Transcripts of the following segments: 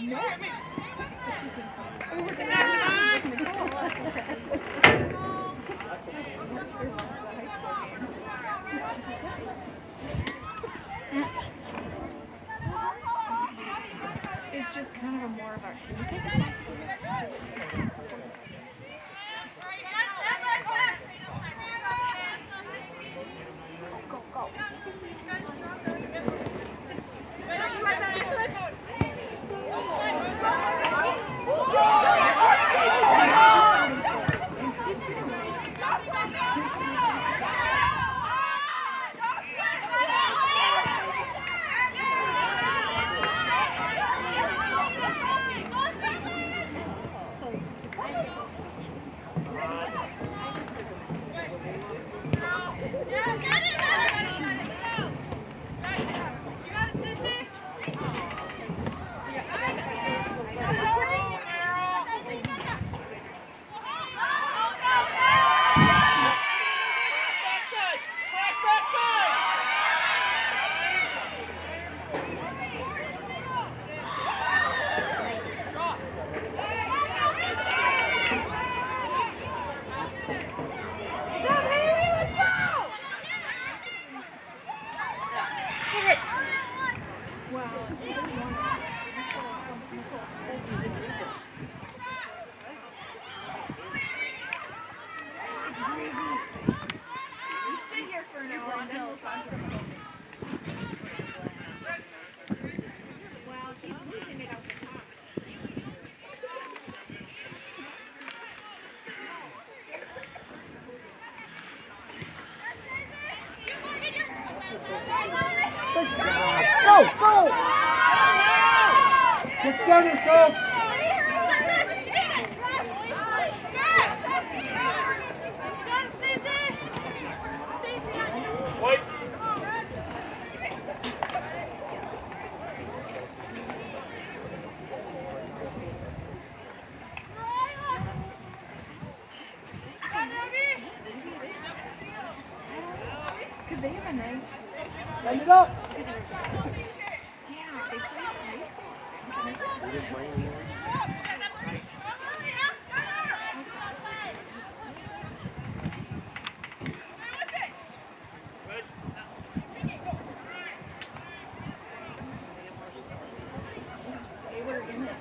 It's just kind of a more of our Get yourself. Because they have a nice. Send it up. Yeah, they play high school. They were in it.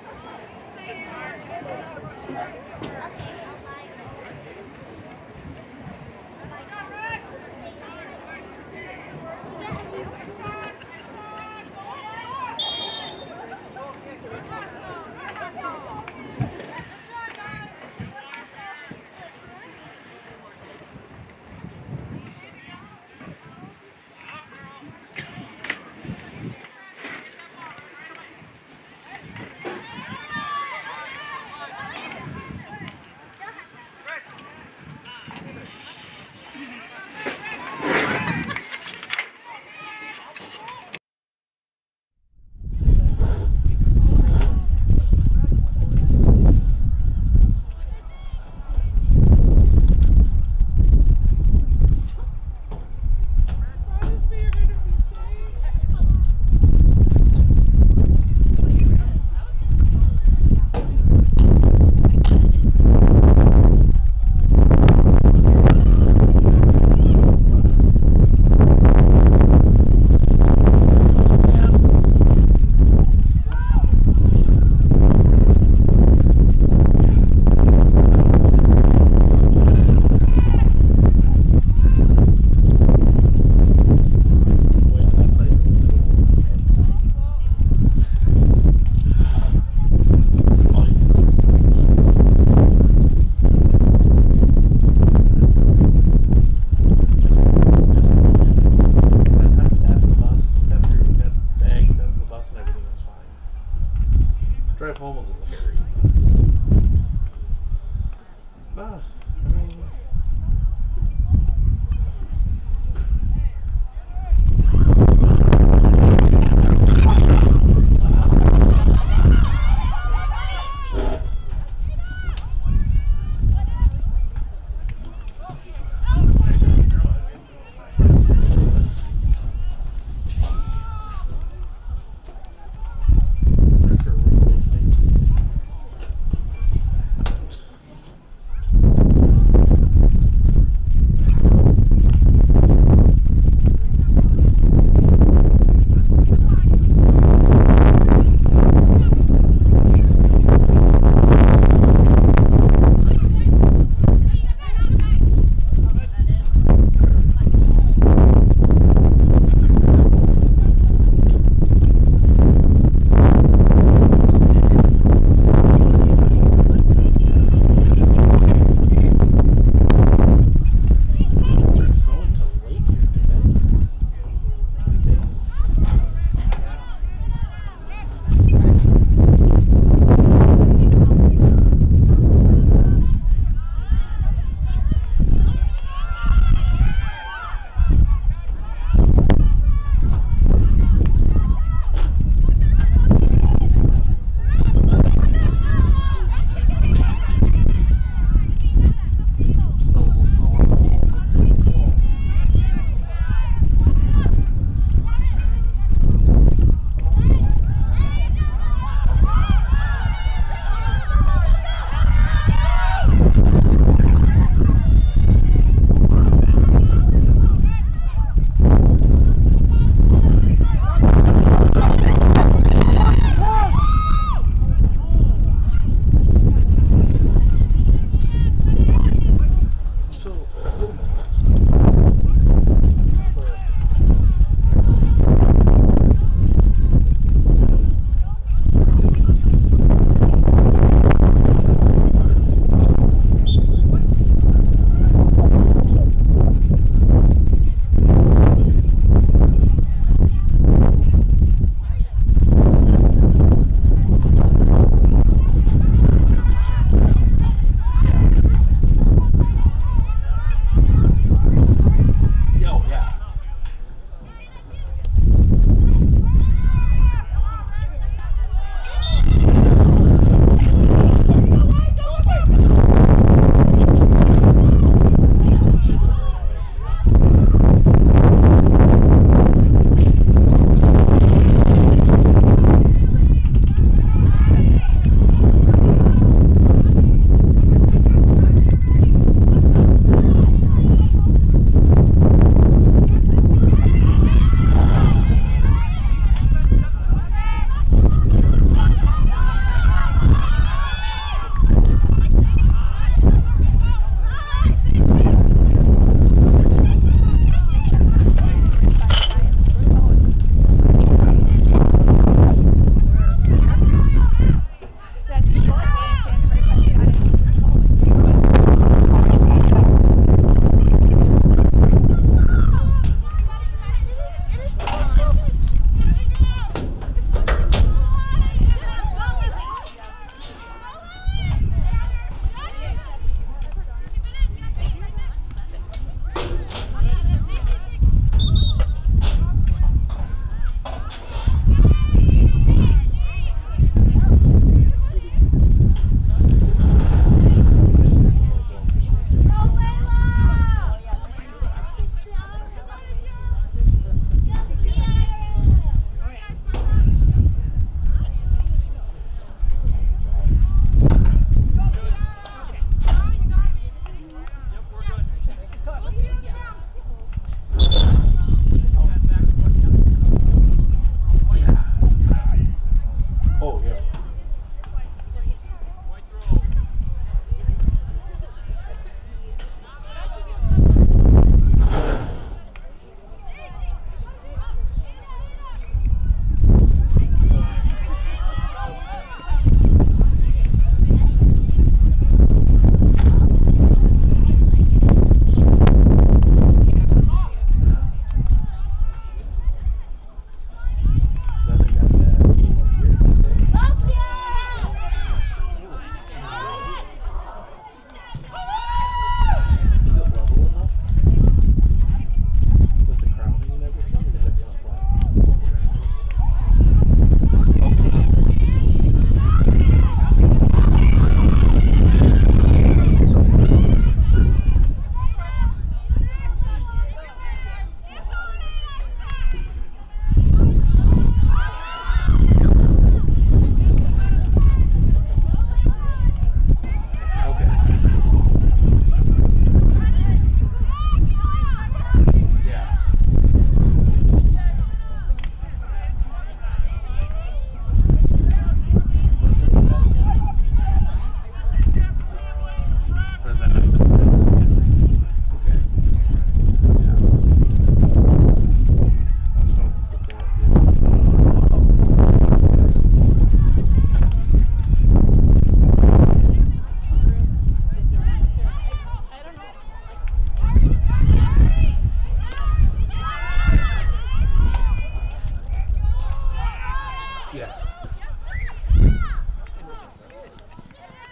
Yeah.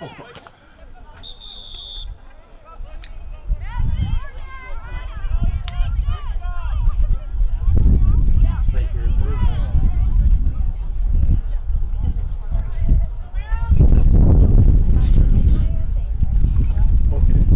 Of course. Right here, Thursday. Okay.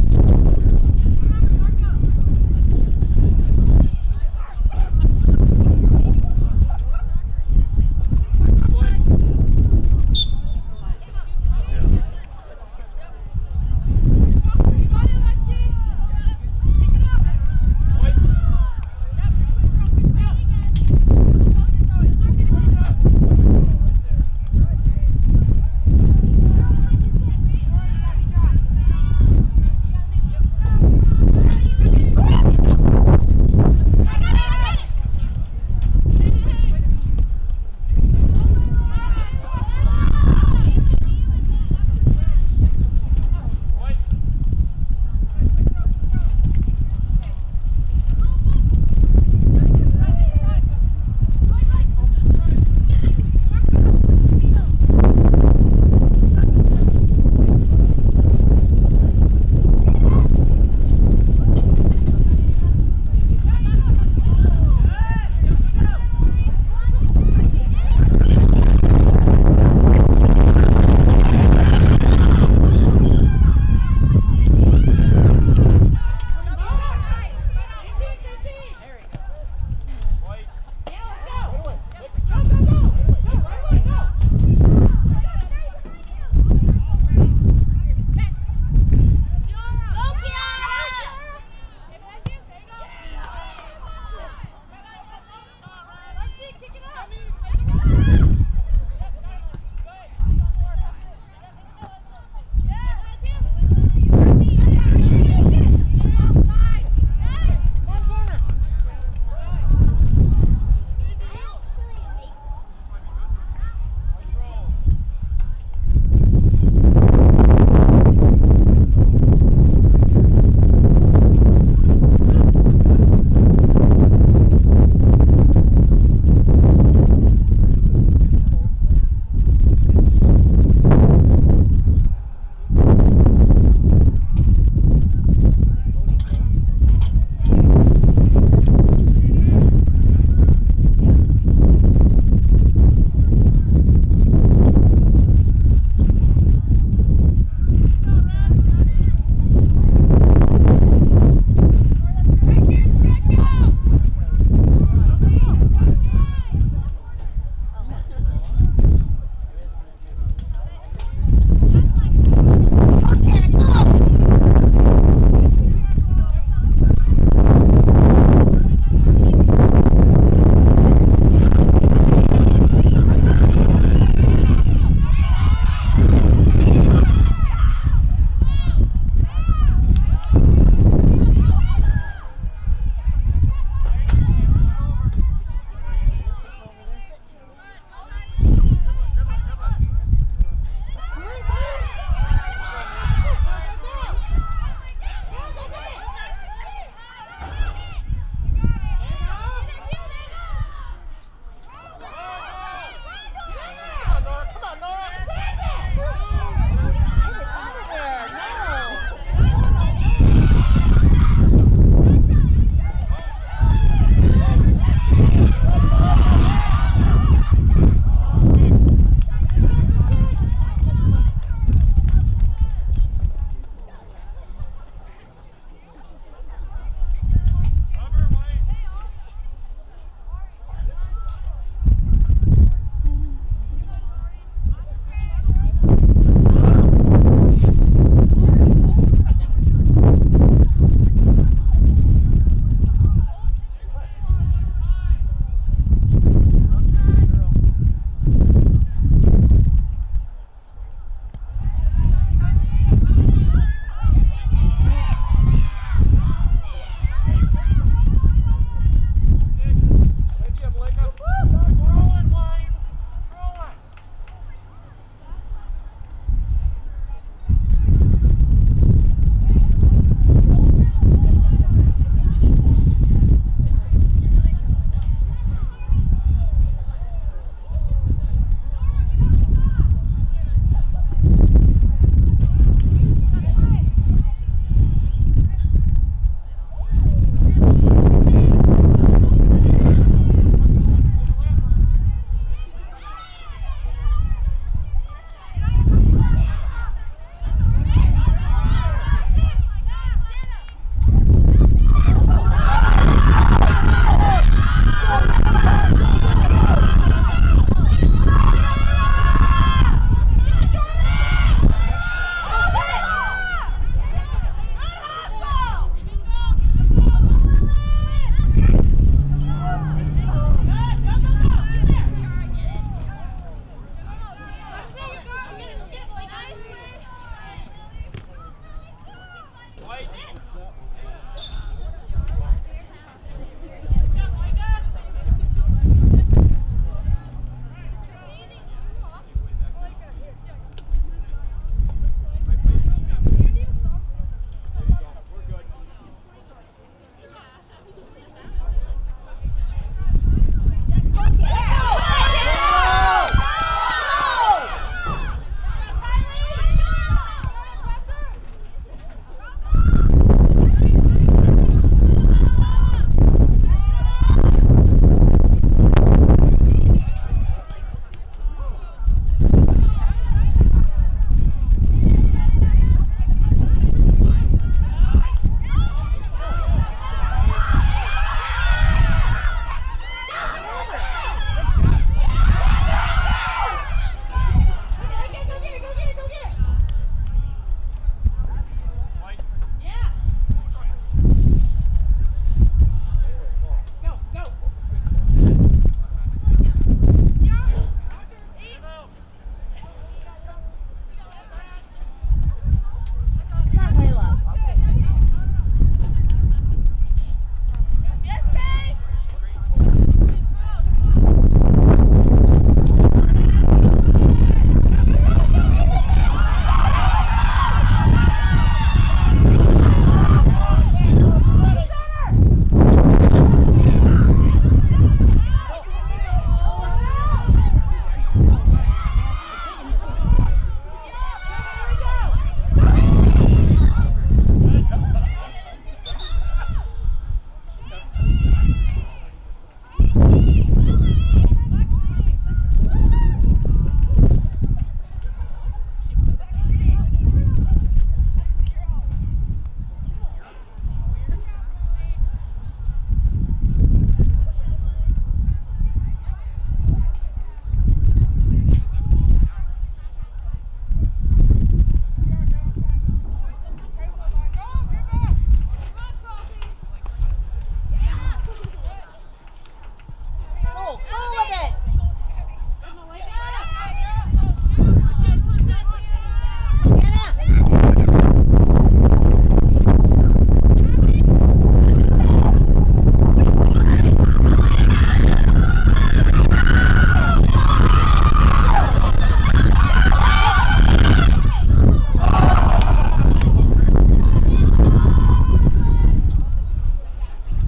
it.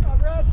Progress.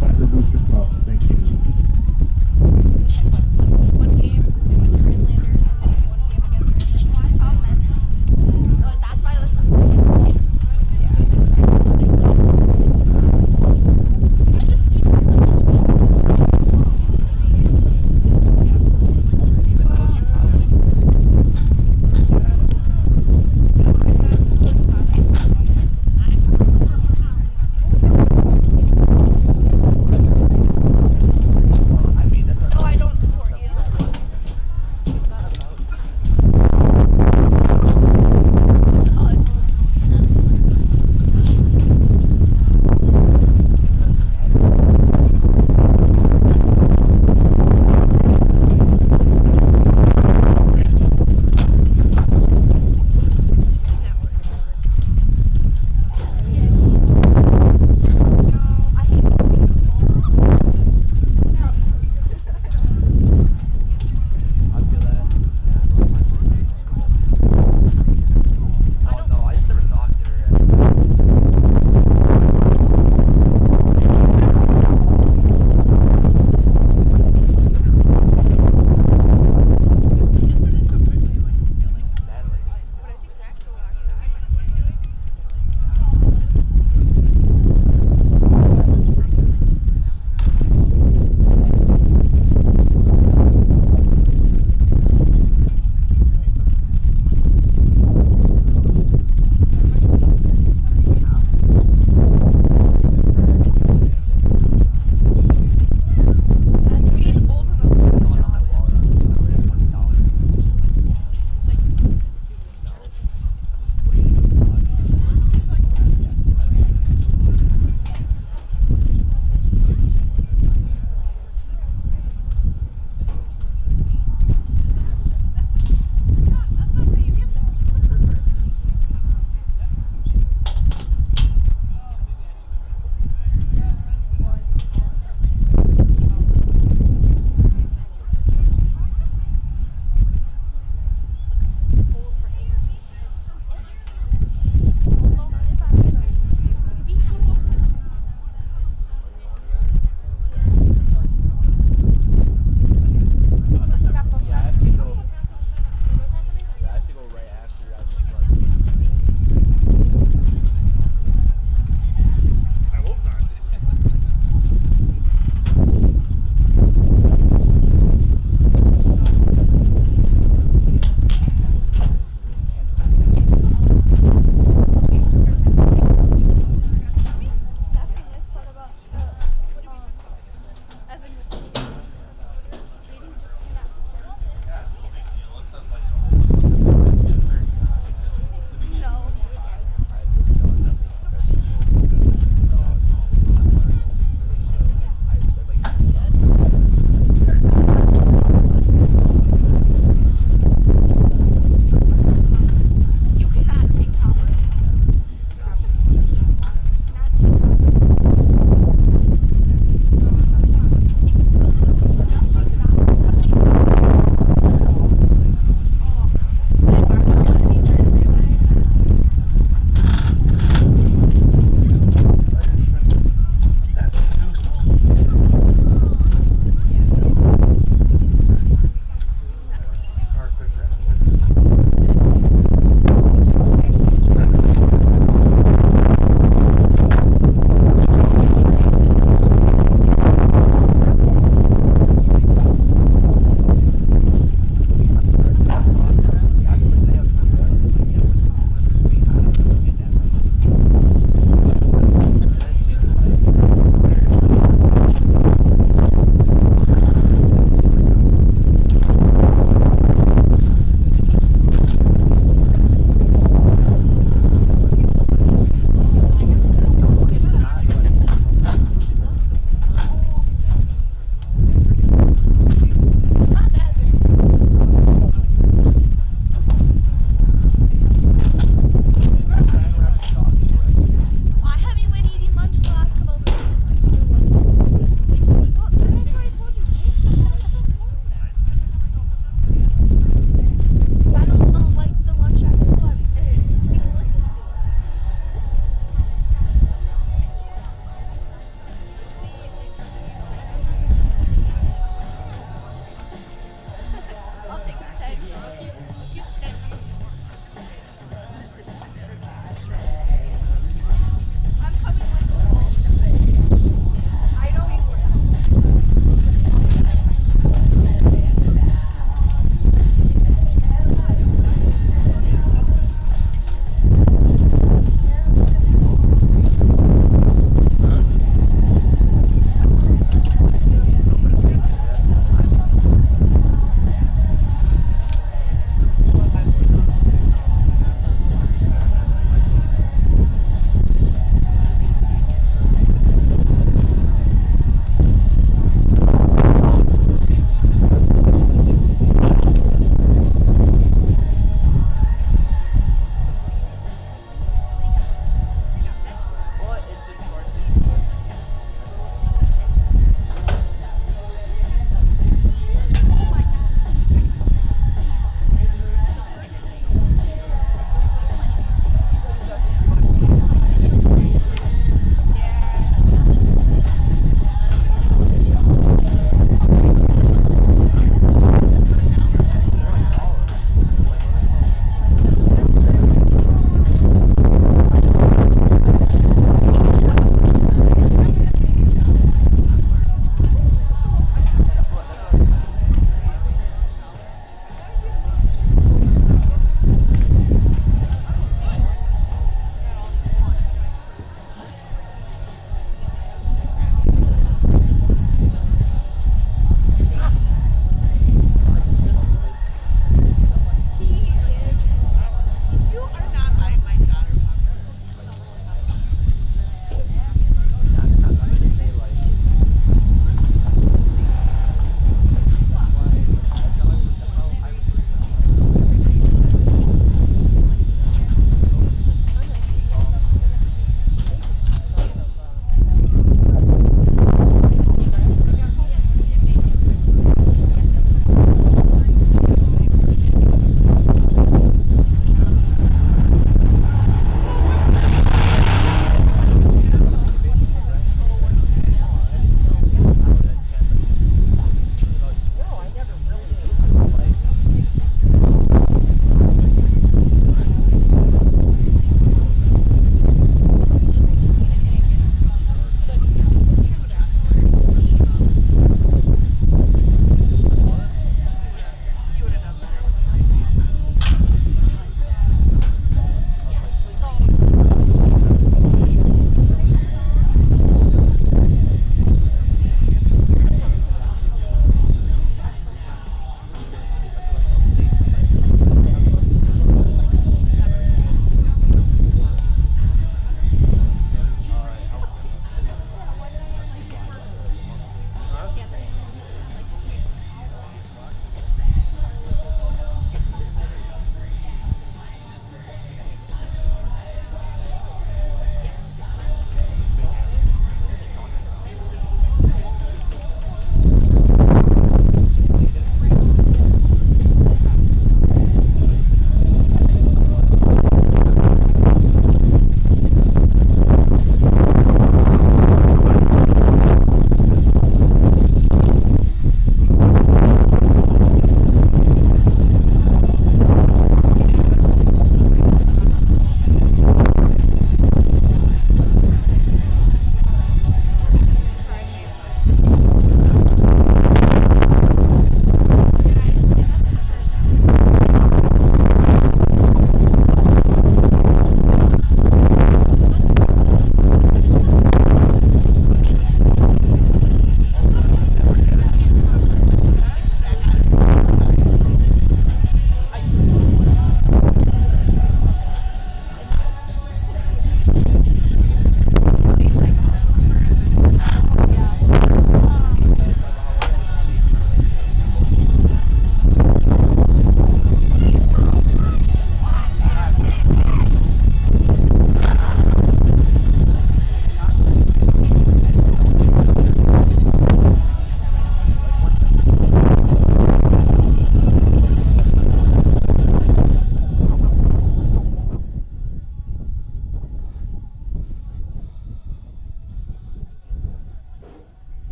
Soccer Booster Club. Thank you. One game, we went to Finlander, and then one game against Finlander. Oh, that's why it was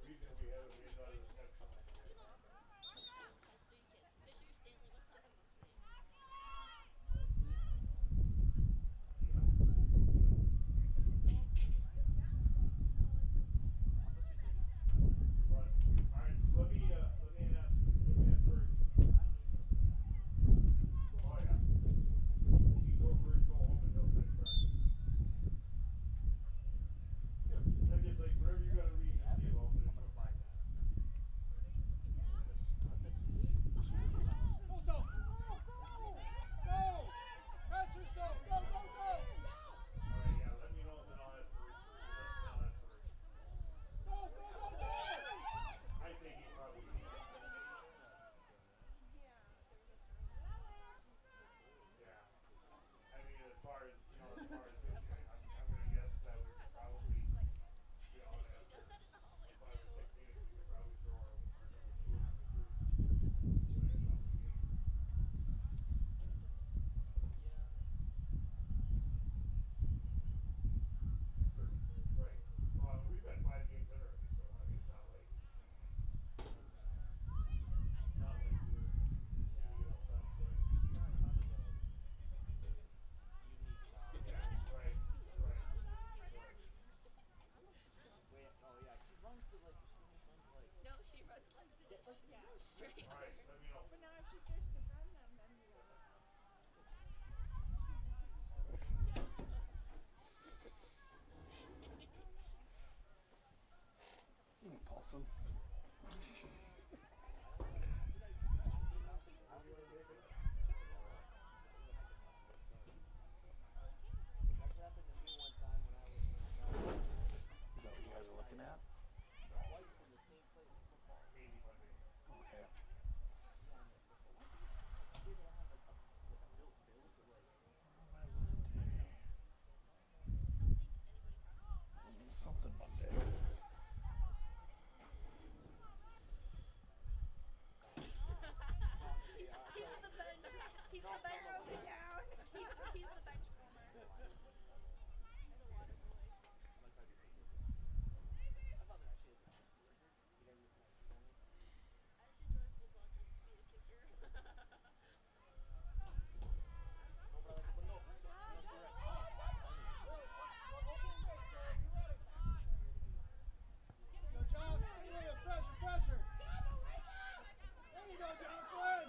reason we had not a reception. Has 3 kids. Fisher, Stanley, what's the other one's name? But, alright, so let me ask Virg. Oh yeah. Keep Virg, go home and he'll finish practice. Yeah, I guess like whatever you gotta read in this game, I'll finish up practice. Go, so. Go. Press yourself. Go, go, go. Alright, yeah, let me know and then I'll ask Virg. Go, go, go, go. I think he probably needs it. Yeah. I mean, as far as this year, I'm gonna guess that we could probably, after 5 or 6 innings, we could probably throw our number 2 or number 3s. Finish off the game. Right. Well, we've got 5 games in already, so I mean, it's not like we're leaving else on the plate. Yeah, right. No, she runs like this. Straight. All right, let me know. But now if she starts to run them, then you gotta. Paulson. Is that what you guys are looking at? Maybe Monday. Okay. Something Monday. He's the bench. He's the bench roller down. He's the bench roller. Go, Josh. Stay with it. Pressure, pressure. There you go, Jocelyn.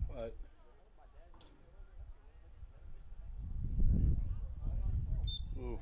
What? Oof.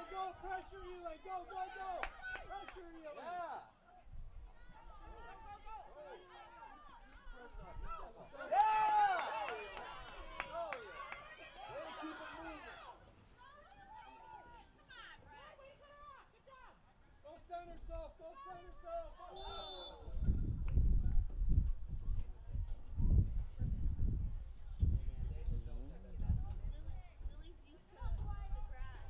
Go, pressure Eli. Go, go, go. Pressure Eli. Yeah. Go center self. Go center self. Oh. Lily's used to the grass.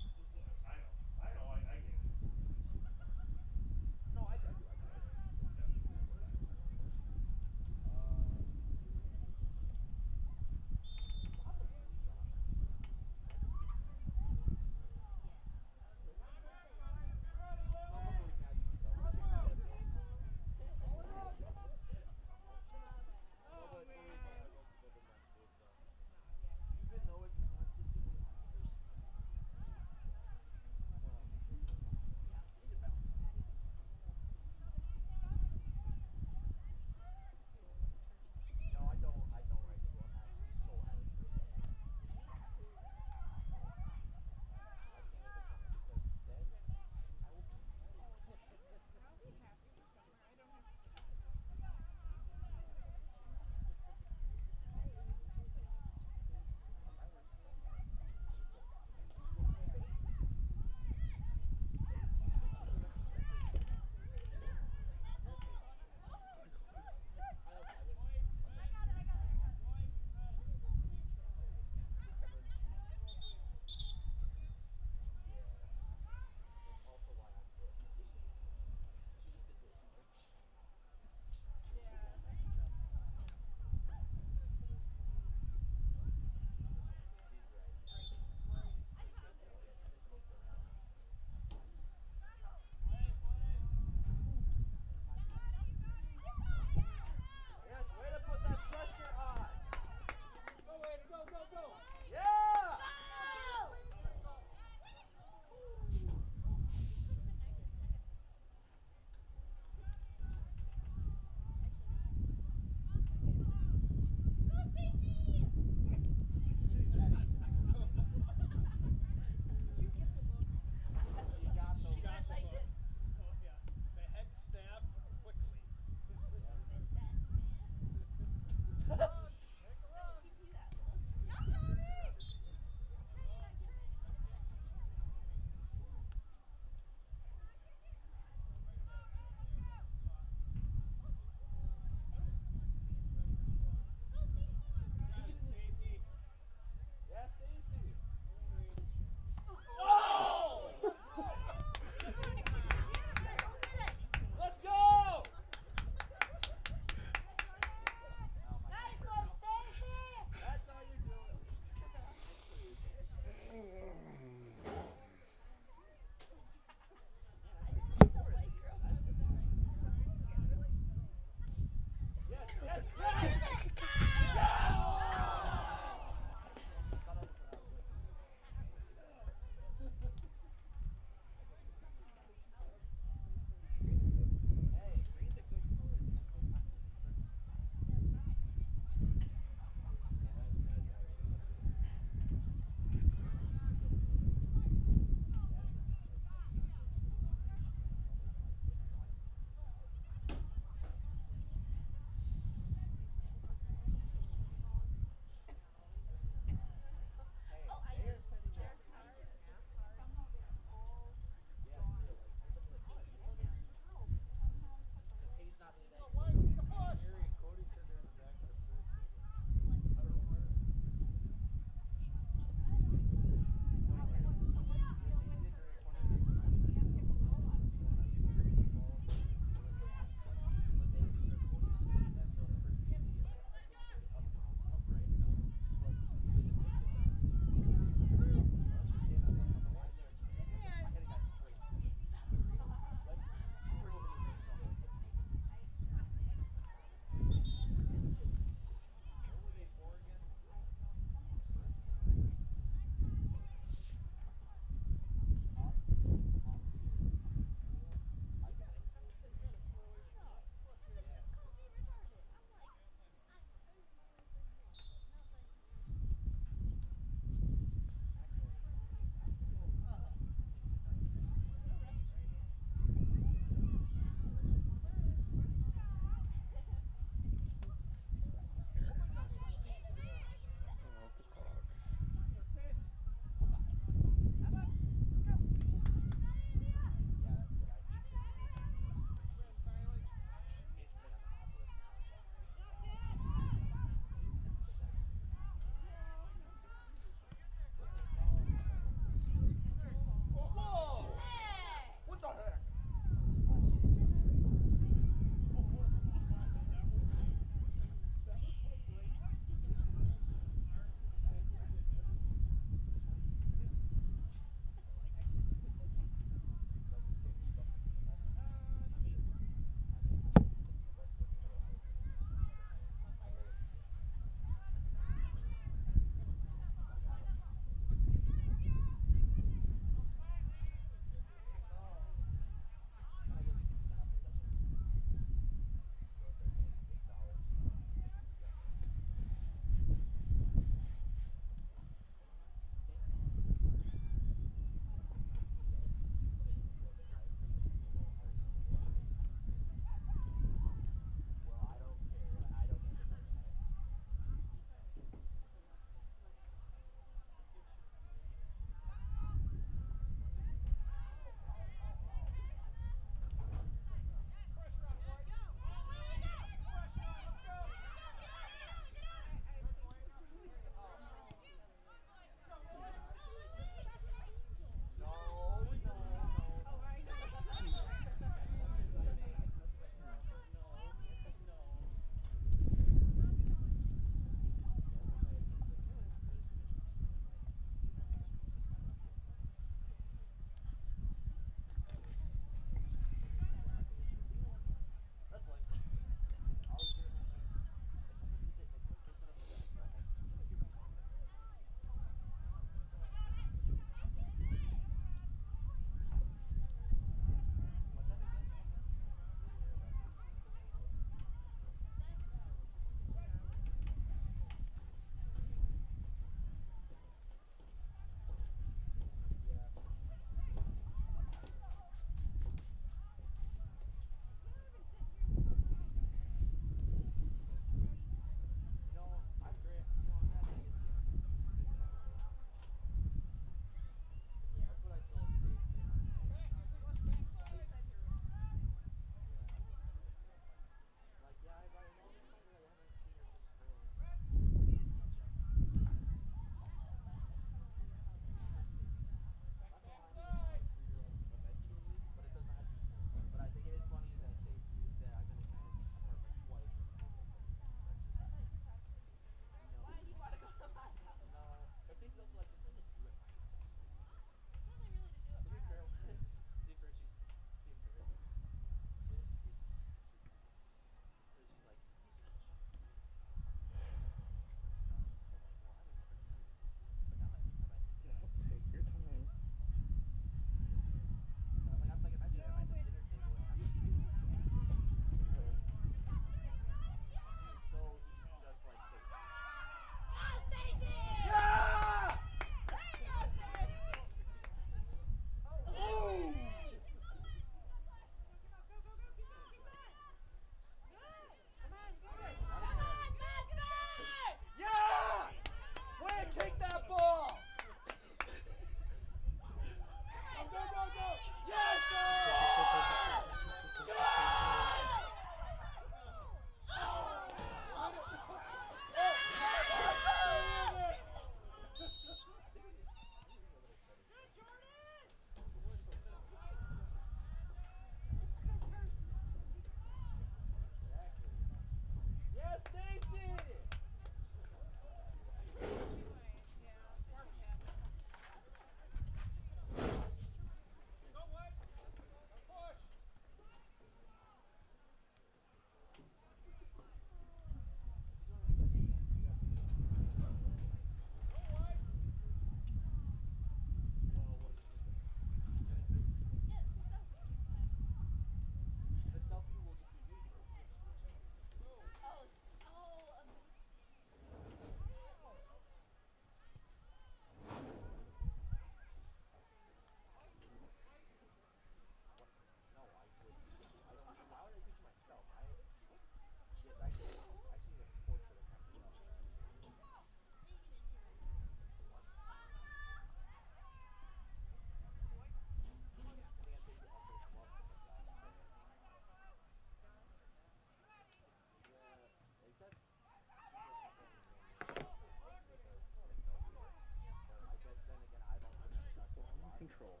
control.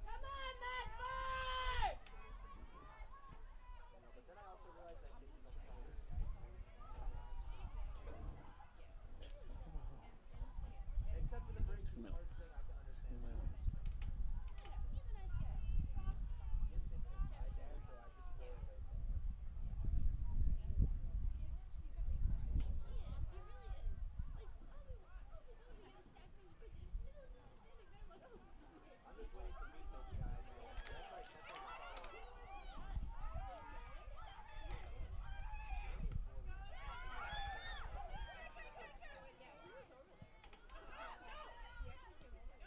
Come on, Medford! Except for the break 2 part minutes. thing, I can 2 understand. minutes. Yeah, he's a nice guy. He's thinking of my dad, so I just go away from it. He is. He really is. Like, I'll be going to get a snack from the kitchen. He's like standing there. I'm like, oh, okay. I'm just waiting to meet this guy, man. That's like a follow-up. Yeah, he was over there. He actually came over.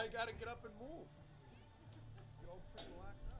I gotta get up and move. Get all freaking locked up.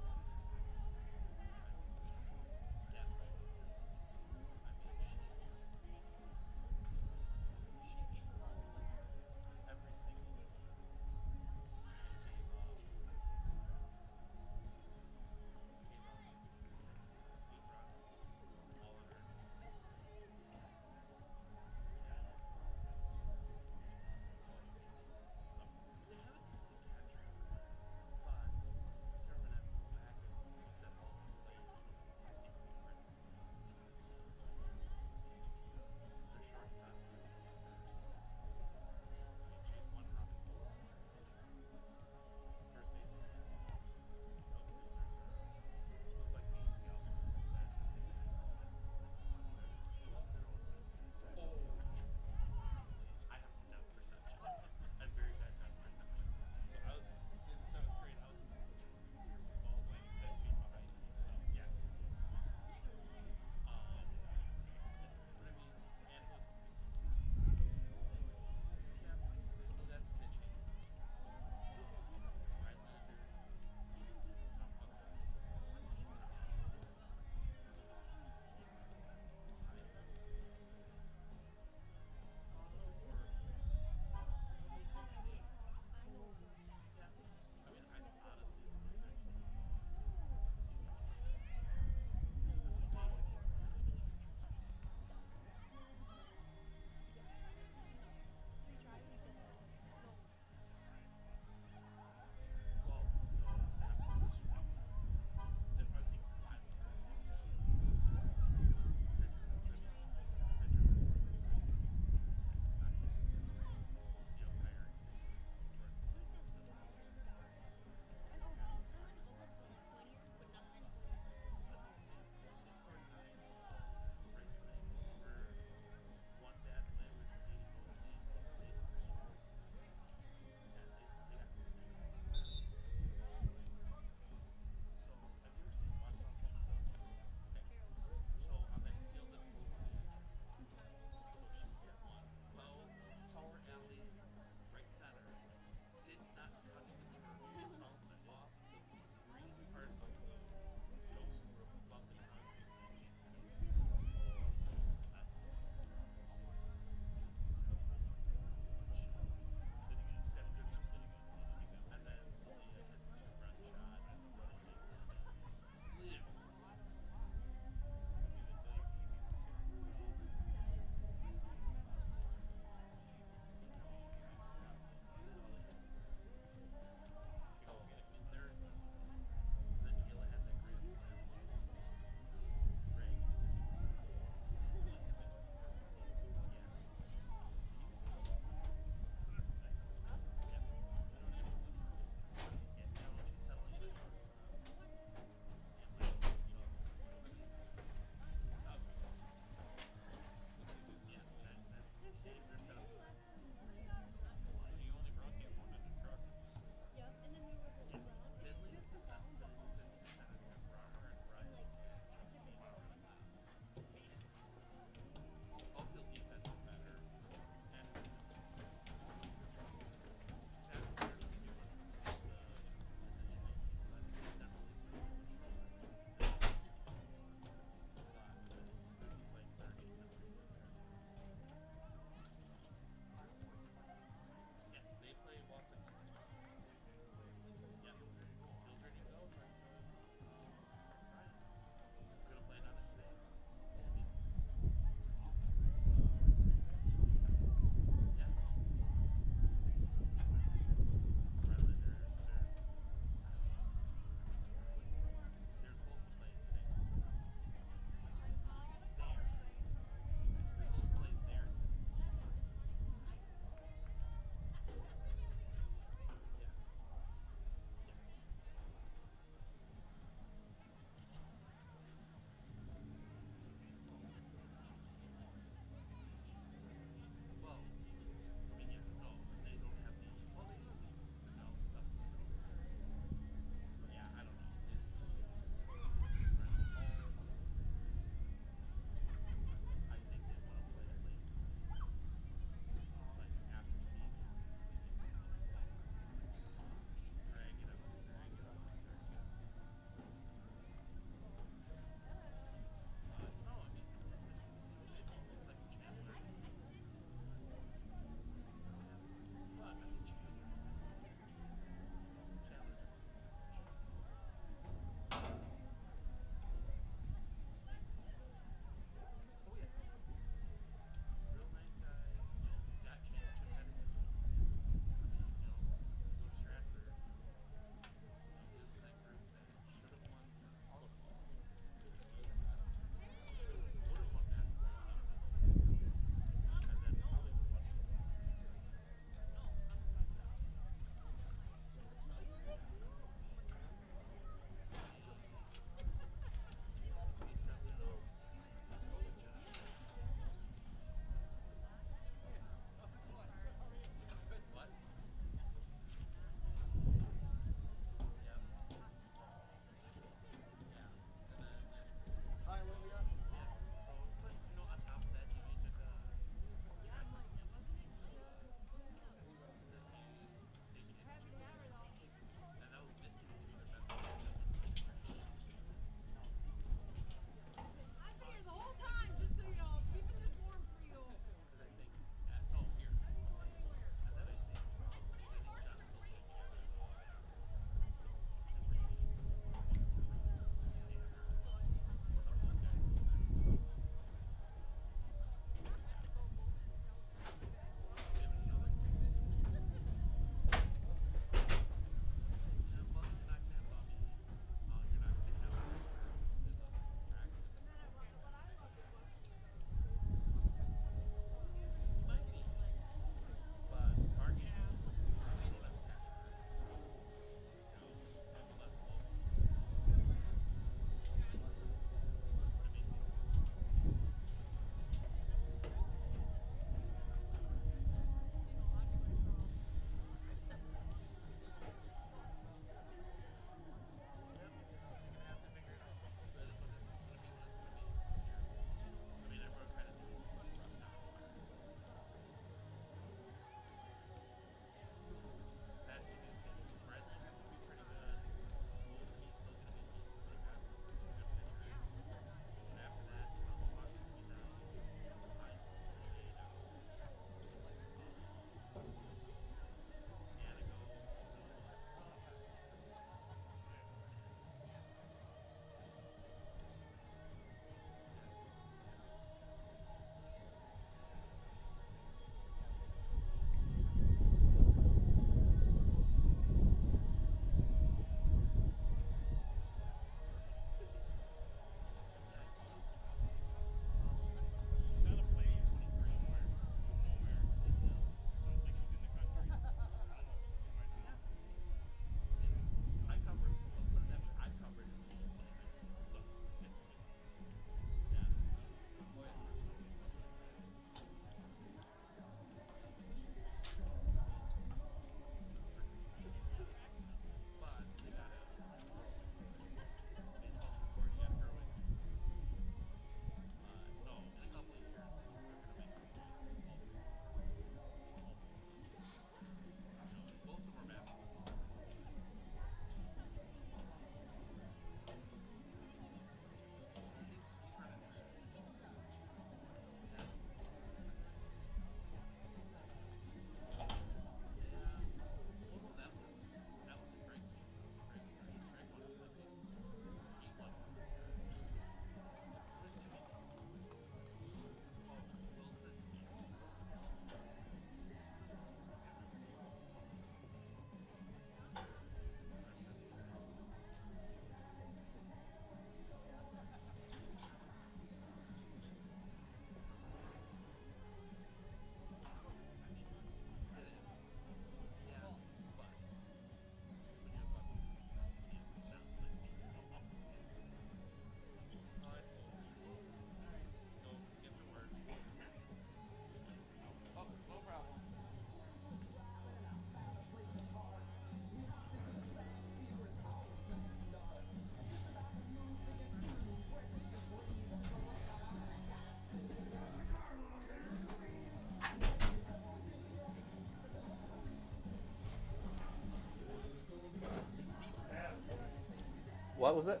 What was it?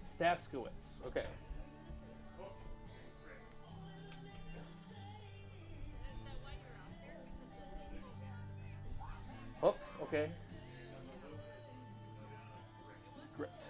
Staskowitz. Staskowitz. Okay. Hook and grit. Is that why you're out there? Because Hook. Okay. And number 11 is grit. Grit.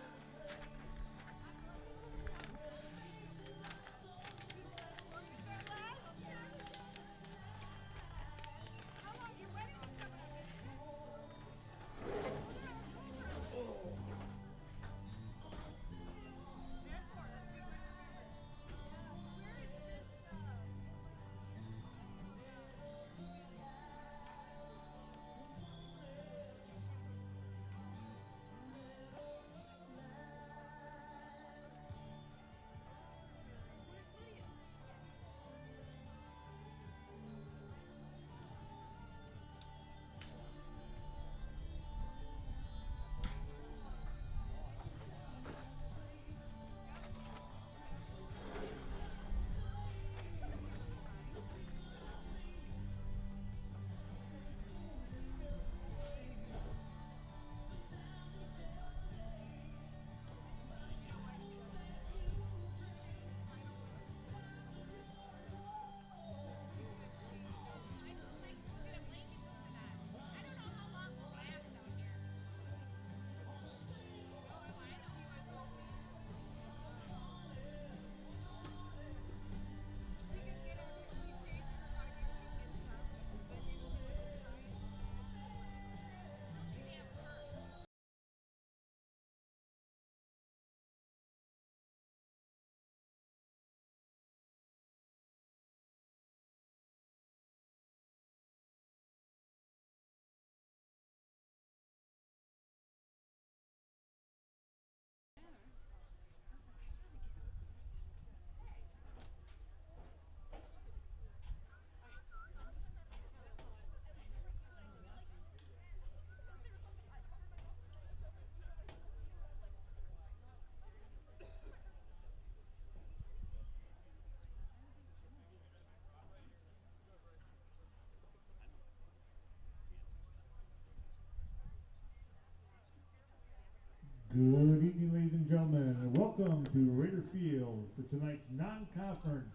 Good evening, ladies and gentlemen, and welcome to Raider Field for tonight's non-conference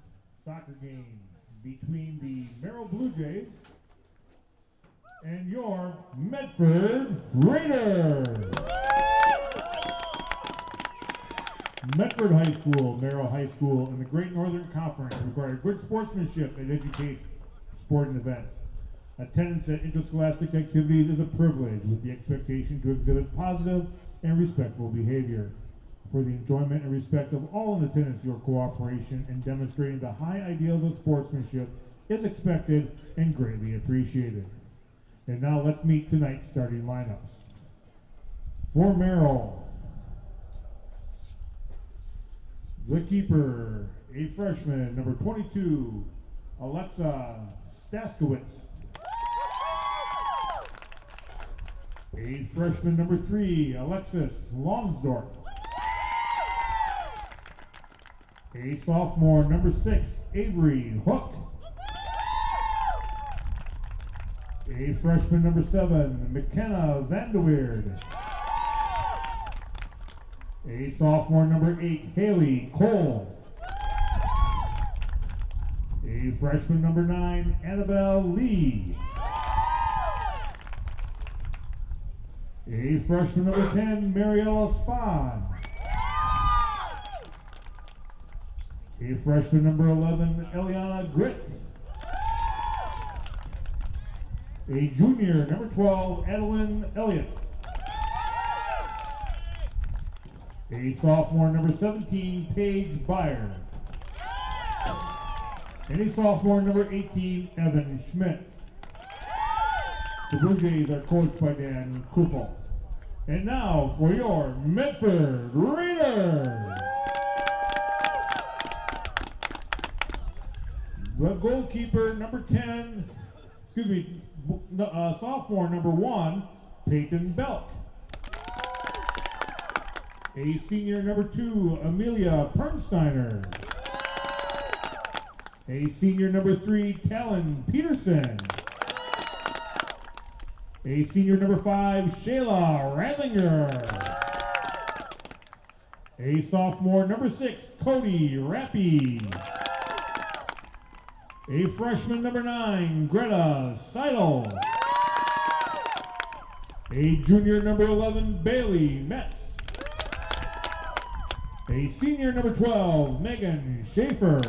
soccer game between the Merrill Blue Jays and your Medford Raiders. Medford High School, Merrill High School, and the Great Northern Conference require good sportsmanship and educate sporting events. Attendance at interscholastic activities is a privilege with the expectation to exhibit positive and respectful behavior. For the enjoyment and respect of all in attendance, your cooperation in demonstrating the high ideals of sportsmanship is expected and greatly appreciated. And now let's meet tonight's starting lineups. For Merrill, the keeper, a freshman, number 22, Alexa Staskowitz. A freshman, number 3, Alexis Longsdorf. A sophomore, number 6, Avery Hook. A freshman, number 7, McKenna Vandeweerd. A sophomore, number 8, Haley Cole. A freshman, number 9, Annabelle Lee. A freshman, number 10, Merrill Spahn. A freshman, number 11, Eliana Grit. A junior, number 12, Adeline Elliott. A sophomore, number 17, Paige Byer. And a sophomore, number 18, Evan Schmidt. The Blue Jays are coached by Dan Kufel. And now for your Medford Raiders. The goalkeeper, number 10, sophomore, number 1, Peyton Belk. A senior, number 2, Amelia Pernsteiner. A senior, number 3, Talon Peterson. A senior, number 5, Shayla Radlinger. A sophomore, number 6, Cody Rappy. A freshman, number 9, Greta Seidel. A junior, number 11, Bailey Metz. A senior, number 12, Megan Schaefer.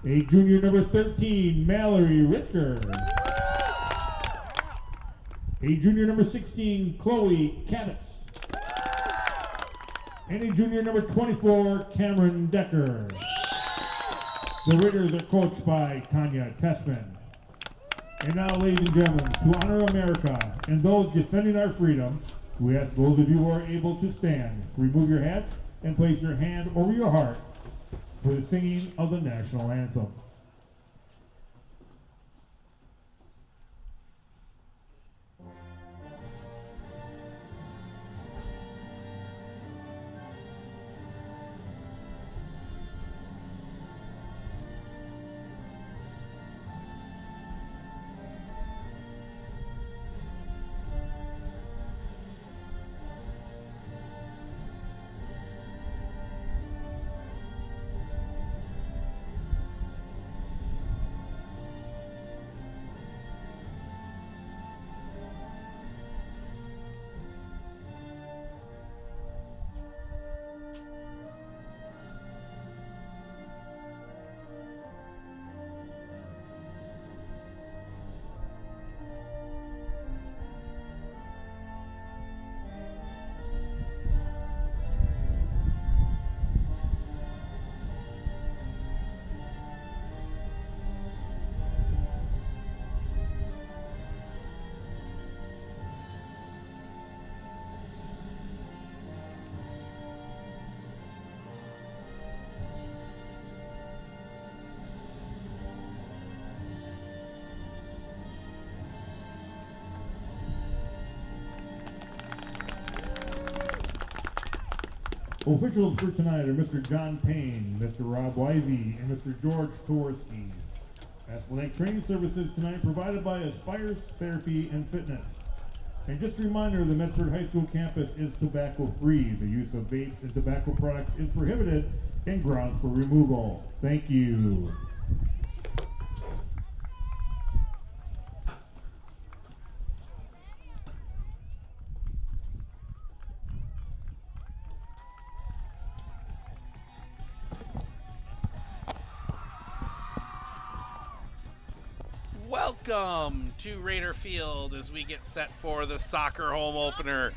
A junior, number 13, Mallory Richter. A junior, number 16, Chloe Kaddis. And a junior, number 24, Cameron Decker. The Raiders are coached by Tanya Tessman. And now, ladies and gentlemen, to honor America and those defending our freedom, we ask those of you who are able to stand, remove your hats and place your hand over your heart for the singing of the national anthem. Officials for tonight are Mr. John Payne, Mr. Rob Wisey, and Mr. George Torsky. Athletic training services tonight provided by Aspires Therapy and Fitness. And just a reminder, the Medford High School campus is tobacco-free. The use of vapes and tobacco products is prohibited and grounds for removal. Thank you. Welcome to Raider Field as we get set for the soccer home opener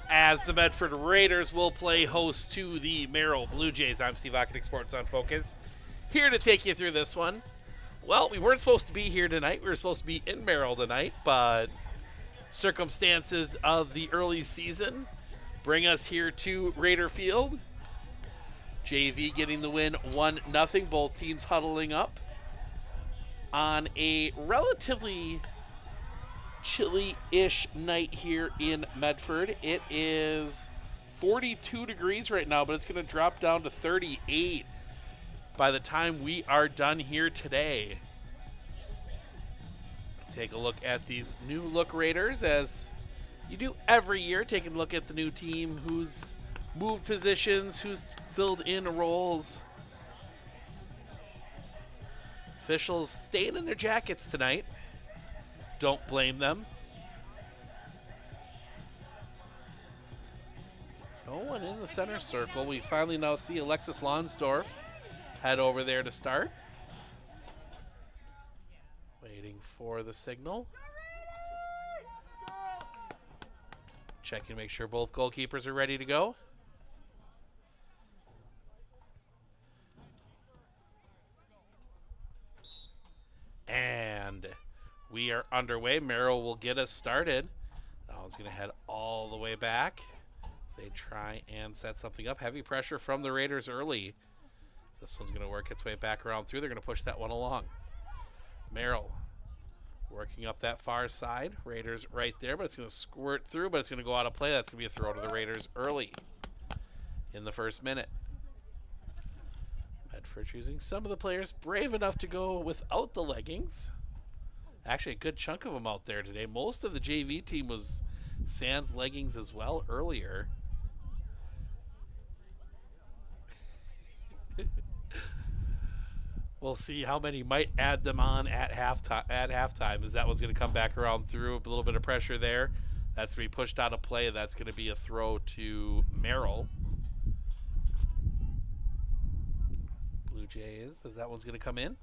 as the Medford Raiders will play host to the Merrill Blue Jays. I'm Steve Ocketing, Sports on Focus, here to take you through this one. Well, we weren't supposed to be here tonight. We were supposed to be in Merrill tonight, but circumstances of the early season bring us here to Raider Field. JV getting the win 1-0, both teams huddling up on a relatively chilly-ish night here in Medford. It is 42 degrees right now, but it's going to drop down to 38 by the time we are done here today. Take a look at these new look Raiders as you do every year, taking a look at the new team, who's moved positions, who's filled in roles. Officials staying in their jackets tonight. Don't blame them. No one in the center circle. We finally now see Alexis Lonsdorf head over there to start. Waiting for the signal. Checking to make sure both goalkeepers are ready to go. And we are underway. Merrill will get us started. That one's going to head all the way back as they try and set something up. Heavy pressure from the Raiders early. This one's going to work its way back around through. They're going to push that one along. Merrill working up that far side. Raiders right there, but it's going to squirt through, but it's going to go out of play. That's going to be a throw to the Raiders early in the first minute. Medford choosing some of the players brave enough to go without the leggings. Actually, a good chunk of them out there today. Most of the JV team was sans leggings as well earlier. We'll see how many might add them on at halftime. As that one's going to come back around through. A little bit of pressure there. That's going to be pushed out of play. That's going to be a throw to Merrill. Blue Jays, as that one's going to come in.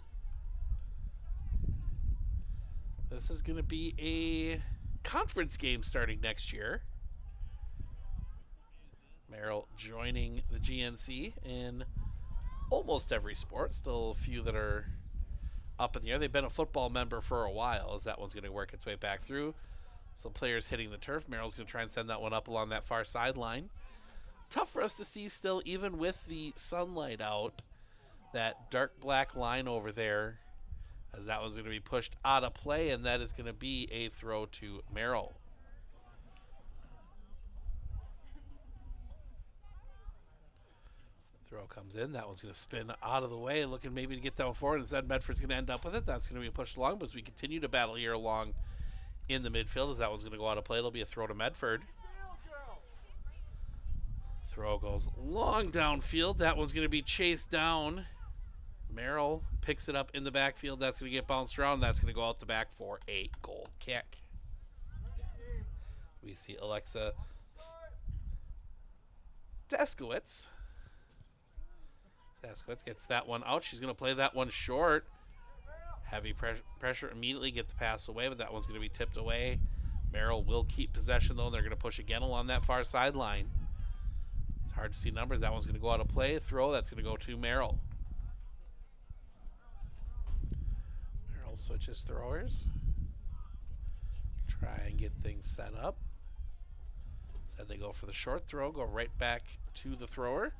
This is going to be a conference game starting next year. Merrill joining the GNC in almost every sport. Still a few that are up in the air. They've been a football member for a while, as that one's going to work its way back through. Some players hitting the turf. Merrill's going to try and send that one up along that far sideline. Tough for us to see still, even with the sunlight out, that dark black line over there, as that one's going to be pushed out of play, and that is going to be a throw to Merrill. Throw comes in. That one's going to spin out of the way, looking maybe to get down forward. Instead, Medford's going to end up with it. That's going to be pushed along, but as we continue to battle here along in the midfield, as that one's going to go out of play, it'll be a throw to Medford. Throw goes long downfield. That one's going to be chased down. Merrill picks it up in the backfield. That's going to get bounced around. That's going to go out the back for a goal kick. We see Alexa Staskowitz. Staskowitz gets that one out. She's going to play that one short. Heavy pressure immediately, get the pass away, but that one's going to be tipped away. Merrill will keep possession, though, and they're going to push again along that far sideline. It's hard to see numbers. That one's going to go out of play. Throw, that's going to go to Merrill. Merrill switches throwers. Try and get things set up. Instead, they go for the short throw, go right back to the thrower.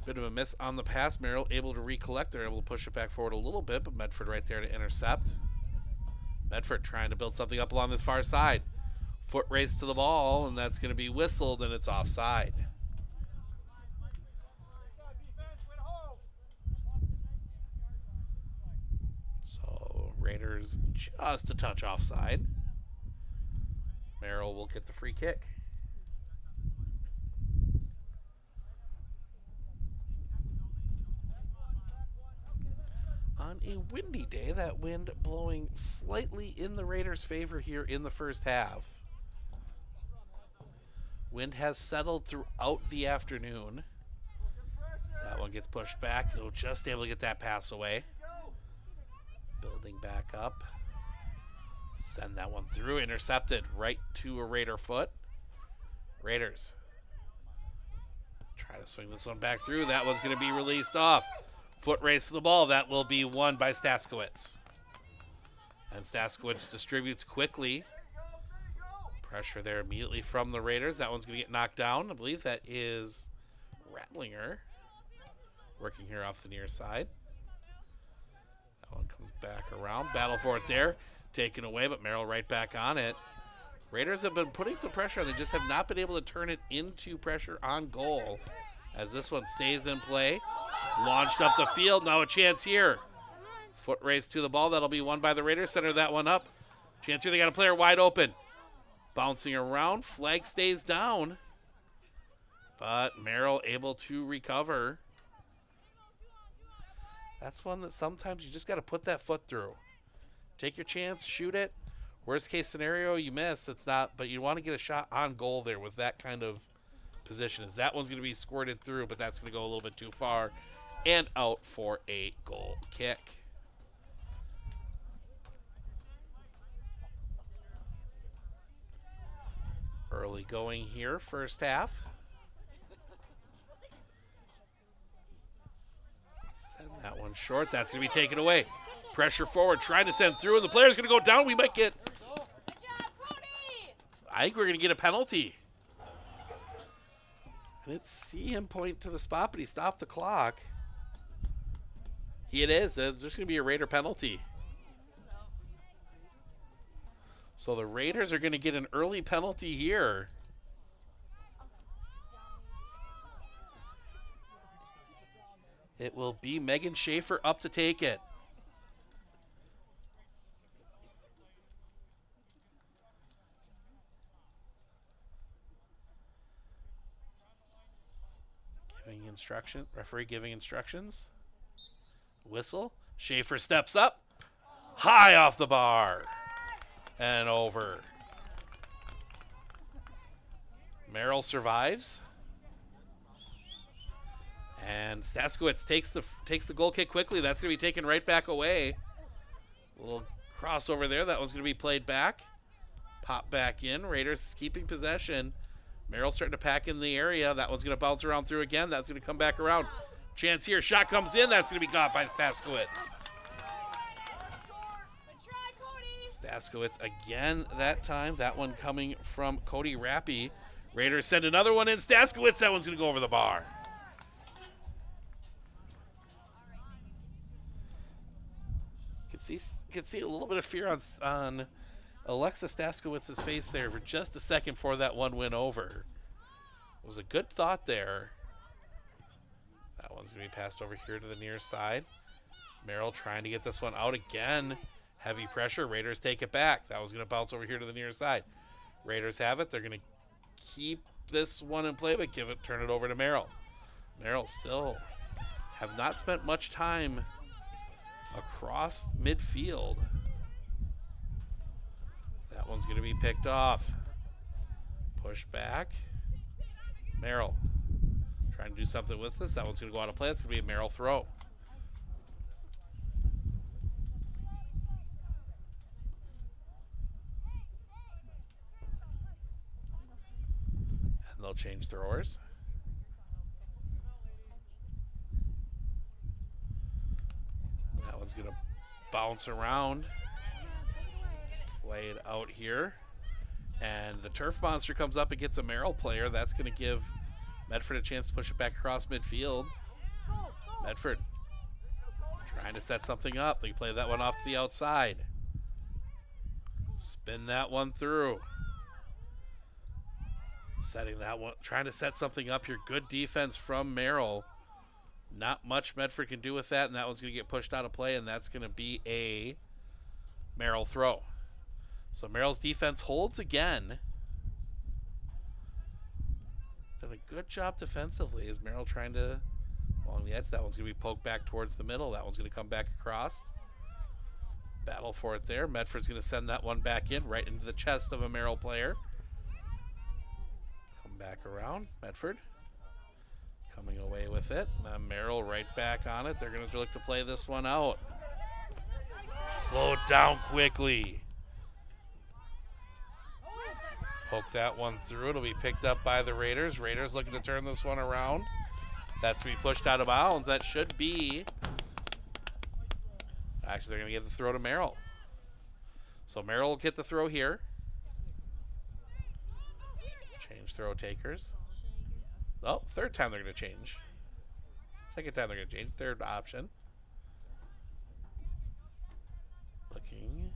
Bit of a miss on the pass. Merrill able to recollect. They're able to push it back forward a little bit, but Medford right there to intercept. Medford trying to build something up along this far side. Foot race to the ball, and that's going to be whistled, and it's offside. So Raiders just a touch offside. Merrill will get the free kick. On a windy day, that wind blowing slightly in the Raiders' favor here in the first half. Wind has settled throughout the afternoon. So that one gets pushed back. Oh, just able to get that pass away. Building back up. Send that one through. Intercepted right to a Raider foot. Raiders try to swing this one back through. That one's going to be released off. Foot race to the ball. That will be won by Staskowitz. And Staskowitz distributes quickly. Pressure there immediately from the Raiders. That one's going to get knocked down. I believe that is Rattlinger working here off the near side. That one comes back around. Battle for it there. Taken away, but Merrill right back on it. Raiders have been putting some pressure. They just have not been able to turn it into pressure on goal. As this one stays in play. Launched up the field. Now a chance here. Foot race to the ball. That'll be won by the Raiders. Center that one up. Chance here. They got a player wide open. Bouncing around. Flag stays down. But Merrill able to recover. That's one that sometimes you just got to put that foot through. Take your chance. Shoot it. Worst case scenario, you miss. It's not, but you want to get a shot on goal there with that kind of position. As that one's going to be squirted through, but that's going to go a little bit too far. And out for a goal kick. Early going here, first half. Send that one short. That's going to be taken away. Pressure forward, trying to send through, and the player's going to go down. We might get... I think we're going to get a penalty. I didn't see him point to the spot, but he stopped the clock. It is. There's going to be a Raider penalty. So the Raiders are going to get an early penalty here. It will be Megan Schaefer up to take it. Referee giving instructions. Whistle. Schaefer steps up. High off the bar. And over. Merrill survives. And Staskowitz takes the goal kick quickly. That's going to be taken right back away. A little crossover there. That was going to be played back. Pop back in. Raiders keeping possession. Merrill starting to pack in the area. That one's going to bounce around through again. That's going to come back around. Chance here. Shot comes in. That's going to be caught by Staskowitz. Staskowitz again that time. That one coming from Cody Rappy. Raiders send another one in. Staskowitz. That one's going to go over the bar. Could see a little bit of fear on Alexa Staskowitz's face there for just a second before that one went over. It was a good thought there. That one's going to be passed over here to the near side. Merrill trying to get this one out again. Heavy pressure. Raiders take it back. That was going to bounce over here to the near side. Raiders have it. They're going to keep this one in play, but turn it over to Merrill. Merrill still have not spent much time across midfield. That one's going to be picked off. Push back. Merrill trying to do something with this. That one's going to go out of play. It's going to be a Merrill throw. And they'll change throwers. That one's going to bounce around. Play it out here. And the Turf Monster comes up and gets a Merrill player. That's going to give Medford a chance to push it back across midfield. Medford trying to set something up. They play that one off to the outside. Spin that one through. Setting that one, trying to set something up here. Good defense from Merrill. Not much Medford can do with that, and that one's going to get pushed out of play, and that's going to be a Merrill throw. So Merrill's defense holds again. Done a good job defensively. Is Merrill trying to along the edge? That one's going to be poked back towards the middle. That one's going to come back across. Battle for it there. Medford's going to send that one back in right into the chest of a Merrill player. Come back around. Medford coming away with it. Merrill right back on it. They're going to look to play this one out. Slowed down quickly. Poke that one through. It'll be picked up by the Raiders. Raiders looking to turn this one around. That's to be pushed out of bounds. That should be... Actually, they're going to give the throw to Merrill. So Merrill will get the throw here. Change throw takers. Oh, third time they're going to change. Second time they're going to change. Third option. Looking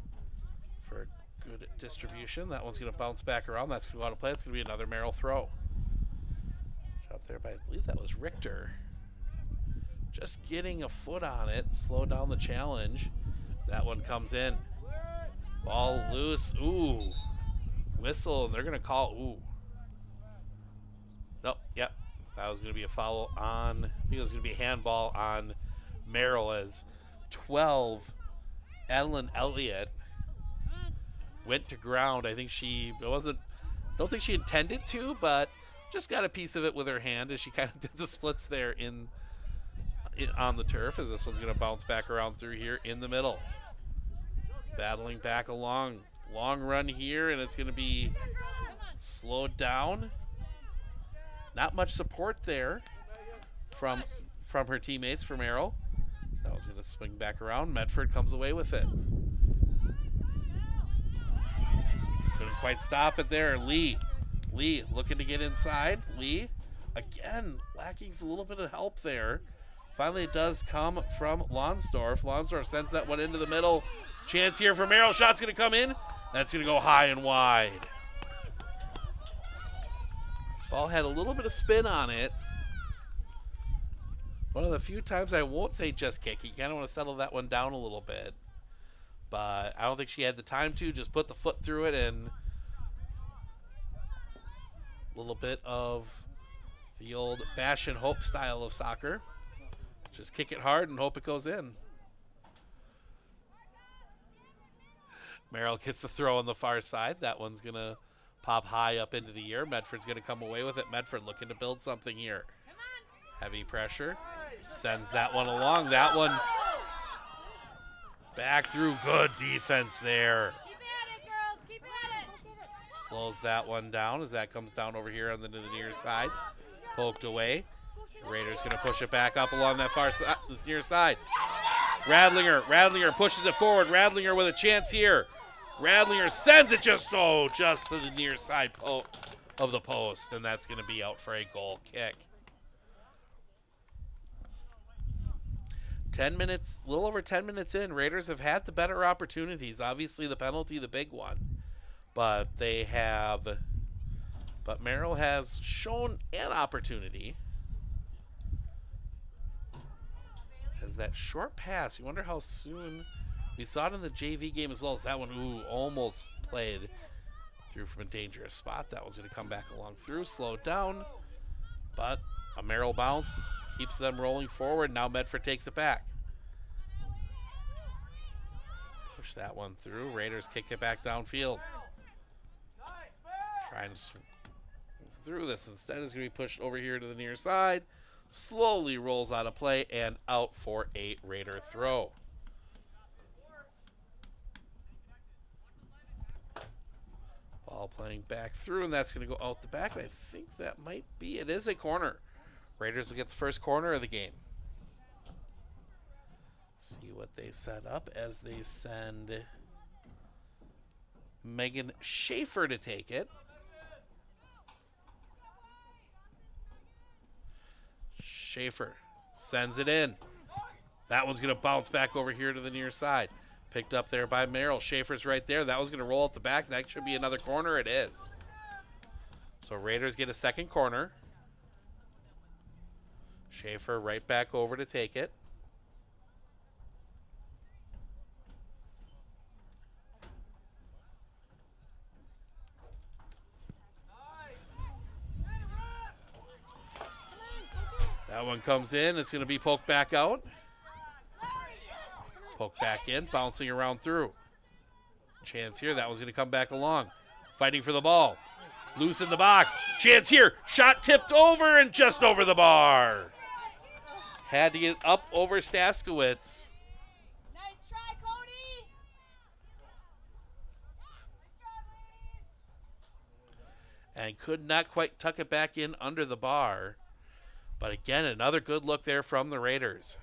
for good distribution. That one's going to bounce back around. That's going to go out of play. It's going to be another Merrill throw. Drop there by, I believe that was Richter. Just getting a foot on it. Slow down the challenge. That one comes in. Ball loose. Ooh. Whistle, and they're going to call. Ooh. Nope. Yep. That was going to be a foul on. I think it was going to be a handball on Merrill as 12. Adeline Elliott went to ground. I think don't think she intended to, but just got a piece of it with her hand as she kind of did the splits there on the turf, as this one's going to bounce back around through here in the middle. Battling back along. Long run here, and it's going to be slowed down. Not much support there from her teammates for Merrill. So that was going to swing back around. Medford comes away with it. Couldn't quite stop it there. Lee looking to get inside. Lee, again, lacking a little bit of help there. Finally, it does come from Lonsdorf. Lonsdorf sends that one into the middle. Chance here for Merrill. Shot's going to come in. That's going to go high and wide. Ball had a little bit of spin on it. One of the few times I won't say just kick. You kind of want to settle that one down a little bit. But I don't think she had the time to. Just put the foot through it, and a little bit of The old bash and hope style of soccer. Just kick it hard and hope it goes in. Merrill gets the throw on the far side. That one's going to pop high up into the air. Medford's going to come away with it. Medford looking to build something here. Heavy pressure. Sends that one along. That one back through. Good defense there. Keep at it, girls. Keep at it. Slows that one down as that comes down over here on the near side. Poked away. Raiders going to push it back up along that far side, this near side. Radlinger pushes it forward. Radlinger with a chance here. Radlinger sends it just to the near side of the post, and that's going to be out for a goal kick. 10 minutes, a little over 10 minutes in, Raiders have had the better opportunities. Obviously, the penalty, the big one, but Merrill has shown an opportunity. As that short pass, you wonder how soon. We saw it in the JV game as well as that one. Ooh, almost played through from a dangerous spot. That was going to come back along through, slowed down, but a Merrill bounce keeps them rolling forward. Now Medford takes it back. Push that one through. Raiders kick it back downfield. Trying to through this. Instead, it's going to be pushed over here to the near side. Slowly rolls out of play and out for a Raider throw. Ball playing back through, and that's going to go out the back. And I think that might be, it is a corner. Raiders will get the first corner of the game. See what they set up as they send Megan Schaefer to take it. Schaefer sends it in. That one's going to bounce back over here to the near side. Picked up there by Merrill. Schaefer's right there. That was going to roll at the back. That should be another corner. It is. So Raiders get a second corner. Schaefer right back over to take it. That one comes in. It's going to be poked back out. Poked back in, bouncing around through. Chance here. That was going to come back along. Fighting for the ball. Loose in the box. Chance here. Shot tipped over and just over the bar. Had to get up over Staskowitz. Nice try, Cody. And could not quite tuck it back in under the bar. But again, another good look there from the Raiders.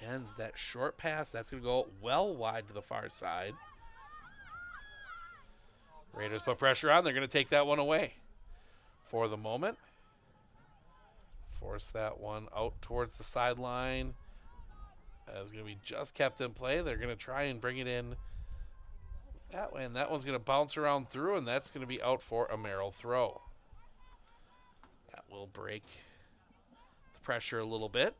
And that short pass, that's going to go well wide to the far side. Raiders put pressure on. They're going to take that one away for the moment. Force that one out towards the sideline. That's going to be just kept in play. They're going to try and bring it in that way, and that one's going to bounce around through, and that's going to be out for a Merrill throw. That will break the pressure a little bit.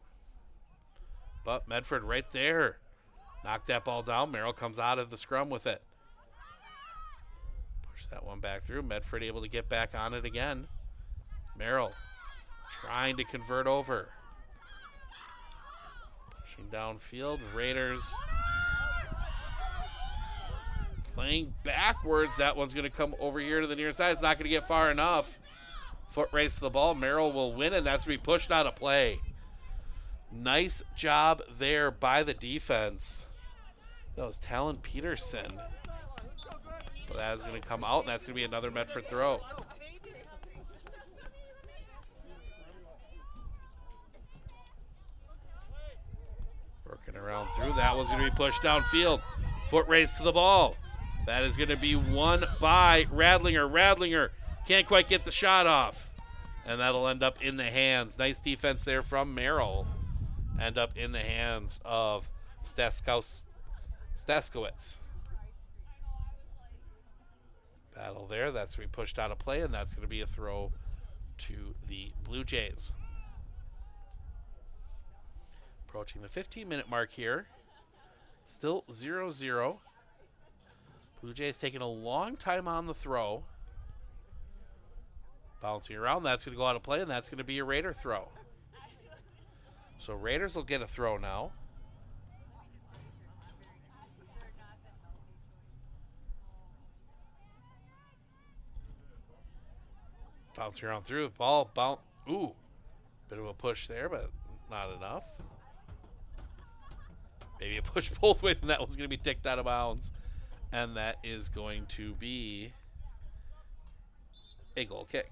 But Medford right there. Knocked that ball down. Merrill comes out of the scrum with it. Push that one back through. Medford able to get back on it again. Merrill trying to convert over. Pushing downfield. Raiders playing backwards. That one's going to come over here to the near side. It's not going to get far enough. Foot race to the ball. Merrill will win, and that's going to be pushed out of play. Nice job there by the defense. That was Talon Peterson. But that is going to come out, and that's going to be another Medford throw. Working around through. That one's going to be pushed downfield. Foot race to the ball. That is going to be won by Radlinger. Radlinger can't quite get the shot off. And that'll end up in the hands. Nice defense there from Merrill. End up in the hands of Staskowitz. Battle there. That's going to be pushed out of play, and that's going to be a throw to the Blue Jays. Approaching the 15-minute mark here. Still 0-0. Blue Jays taking a long time on the throw. Bouncing around, that's going to go out of play, and that's going to be a Raider throw. So Raiders will get a throw now. Bouncing around through the ball, bounce. Ooh, bit of a push there, but not enough. Maybe a push both ways, and that one's going to be ticked out of bounds. And that is going to be a goal kick.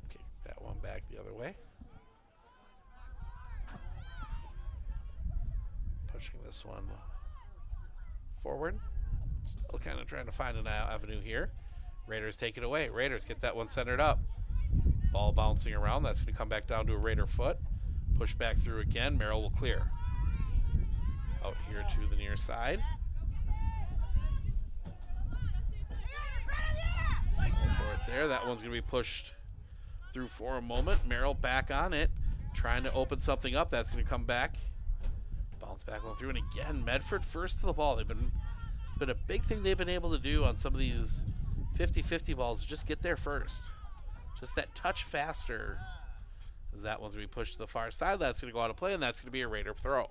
Kick that one back the other way. Pushing this one forward. Still kind of trying to find an avenue here. Raiders take it away. Raiders get that one centered up. Ball bouncing around. That's going to come back down to a Raider foot. Push back through again. Merrill will clear. Out here to the near side. Go for it there. That one's going to be pushed through for a moment. Merrill back on it. Trying to open something up. That's going to come back. Bounce back on through. And again, Medford first to the ball. It's been a big thing they've been able to do on some of these 50-50 balls. Just get there first. Just that touch faster. As that one's going to be pushed to the far side. That's going to go out of play, and that's going to be a Raider throw.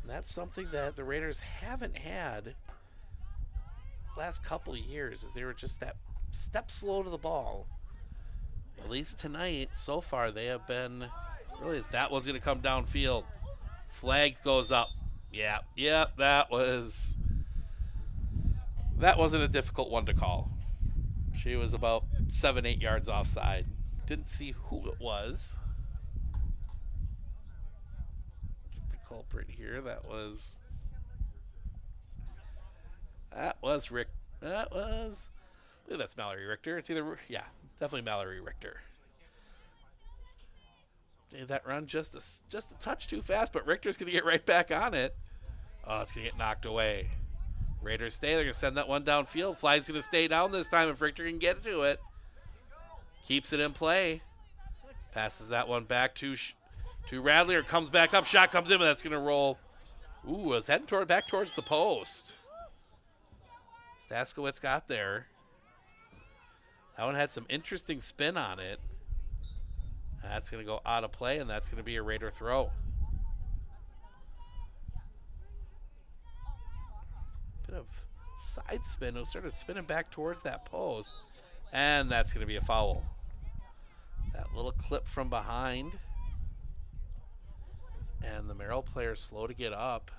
And that's something that the Raiders haven't had last couple of years, as they were just that step slow to the ball. At least tonight, so far, they have been, really, as that one's going to come downfield. Flag goes up. Yeah, that wasn't a difficult one to call. She was about 7-8 yards offside. Didn't see who it was. Get the culprit here. That was Rick. I believe that's Mallory Richter. It's either, yeah, definitely Mallory Richter. Made that run just a touch too fast, but Richter's going to get right back on it. Oh, it's going to get knocked away. Raiders stay. They're going to send that one downfield. Flag's going to stay down this time if Richter can get to it. Keeps it in play. Passes that one back to Radlinger. Comes back up. Shot comes in, but that's going to roll. Ooh, it's heading back towards the post. Staskowitz got there. That one had some interesting spin on it. That's going to go out of play, and that's going to be a Raider throw. Bit of side spin. It started spinning back towards that post, and that's going to be a foul. That little clip from behind, and the Merrill player slow to get up.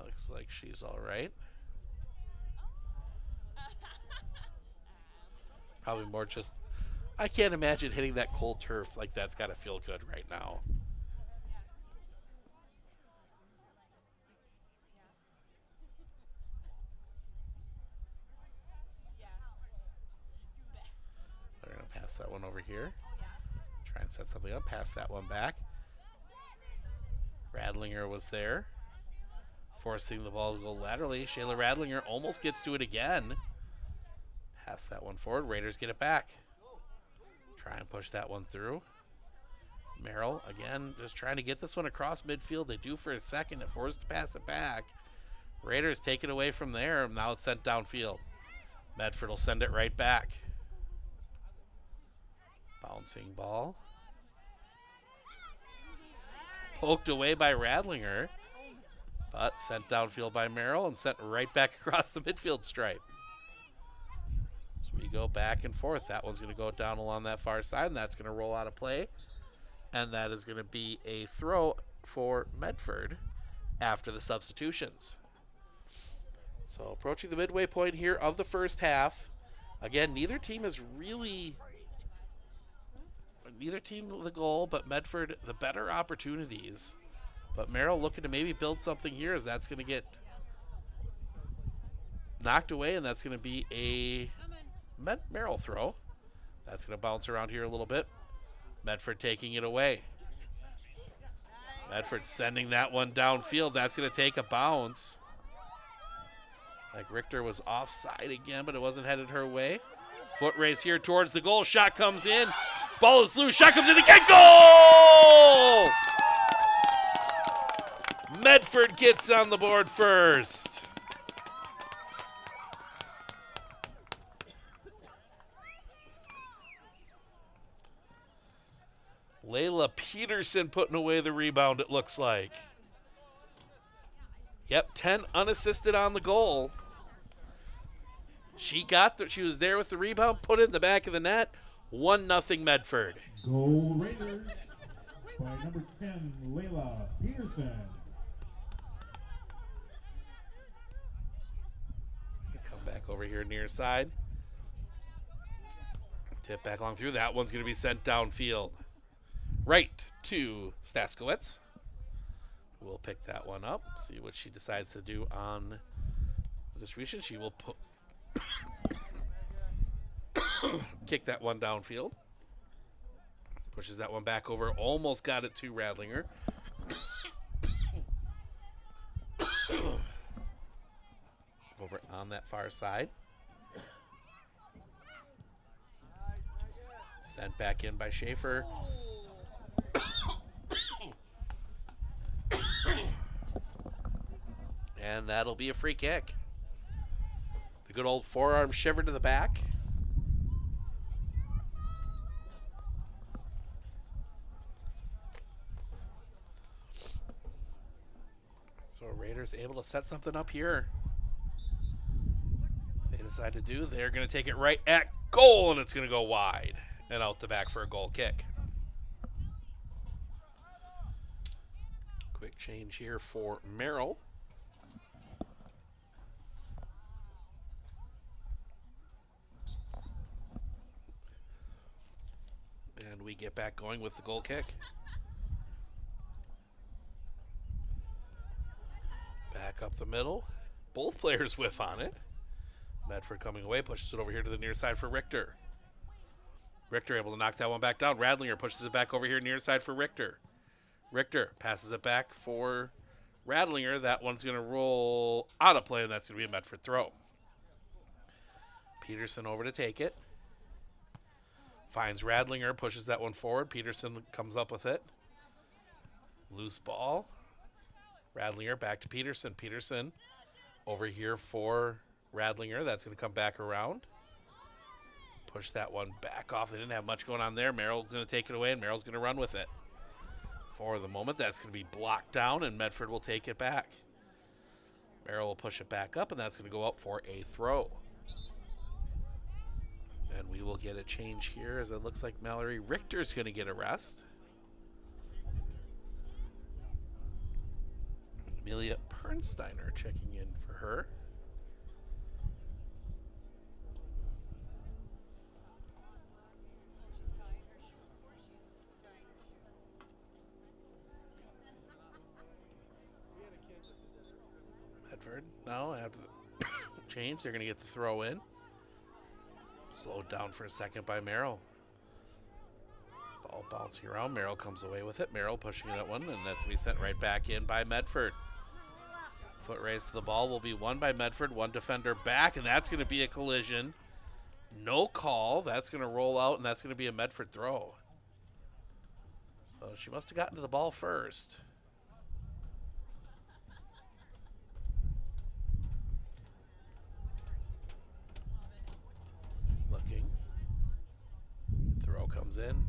Looks like she's all right. Probably more just, I can't imagine hitting that cold turf like that's got to feel good right now. They're going to pass that one over here. Try and set something up. Pass that one back. Radlinger was there, forcing the ball to go laterally. Shayla Radlinger almost gets to it again. Pass that one forward. Raiders get it back. Try and push that one through. Merrill, again, just trying to get this one across midfield. They do for a second. It forced to pass it back. Raiders take it away from there. Now it's sent downfield. Medford will send it right back. Bouncing ball. Poked away by Radlinger, but sent downfield by Merrill and sent right back across the midfield stripe. So we go back and forth. That one's going to go down along that far side, and that's going to roll out of play. And that is going to be a throw for Medford after the substitutions. So approaching the midway point here of the first half. Again, neither team with a goal, but Medford the better opportunities. But Merrill looking to maybe build something here, as that's going to get knocked away, and that's going to be a Merrill throw. That's going to bounce around here a little bit. Medford taking it away. Medford sending that one downfield. That's going to take a bounce. Like Richter was offside again, but it wasn't headed her way. Foot race here towards the goal. Shot comes in. Ball is loose. Shot comes in again. Goal! Medford gets on the board first. Layla Peterson putting away the rebound, it looks like. Yep, 10 unassisted on the goal. She was there with the rebound, put it in the back of the net. 1-0 Medford. Goal Raiders by number 10, Layla Peterson. Come back over here near side. Tip back along through. That one's going to be sent downfield. Right to Staskowitz. We'll pick that one up, see what she decides to do on the distribution. She will kick that one downfield. Pushes that one back over. Almost got it to Radlinger. Over on that far side. Sent back in by Schaefer. And that'll be a free kick. The good old forearm shiver to the back. So Raiders able to set something up here. They decide to do. They're going to take it right at goal, and it's going to go wide and out the back for a goal kick. Quick change here for Merrill. And we get back going with the goal kick. Back up the middle. Both players whiff on it. Medford coming away, pushes it over here to the near side for Richter. Richter able to knock that one back down. Radlinger pushes it back over here near side for Richter. Richter passes it back for Radlinger. That one's going to roll out of play, and that's going to be a Medford throw. Peterson over to take it. Finds Radlinger, pushes that one forward. Peterson comes up with it. Loose ball. Radlinger back to Peterson. Peterson over here for Radlinger. That's going to come back around. Push that one back off. They didn't have much going on there. Merrill's going to take it away, and Merrill's going to run with it. For the moment, that's going to be blocked down, and Medford will take it back. Merrill will push it back up, and that's going to go out for a throw. And we will get a change here as it looks like Mallory Richter's going to get a rest. Amelia Pernsteiner checking in for her. Medford, no, after the change, they're going to get the throw in. Slowed down for a second by Merrill. Ball bouncing around. Merrill comes away with it. Merrill pushing that one, and that's going to be sent right back in by Medford. Foot race to the ball will be won by Medford. One defender back, and that's going to be a collision. No call. That's going to roll out, and that's going to be a Medford throw. So she must have gotten to the ball first. Looking. Throw comes in.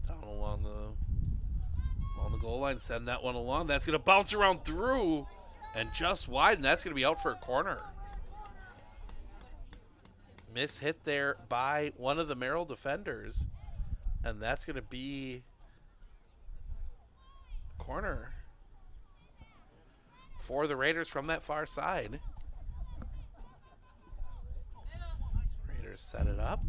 Down along the goal line. Send that one along. That's going to bounce around through and just wide, and that's going to be out for a corner. Miss hit there by one of the Merrill defenders, and that's going to be a corner for the Raiders from that far side. Raiders set it up.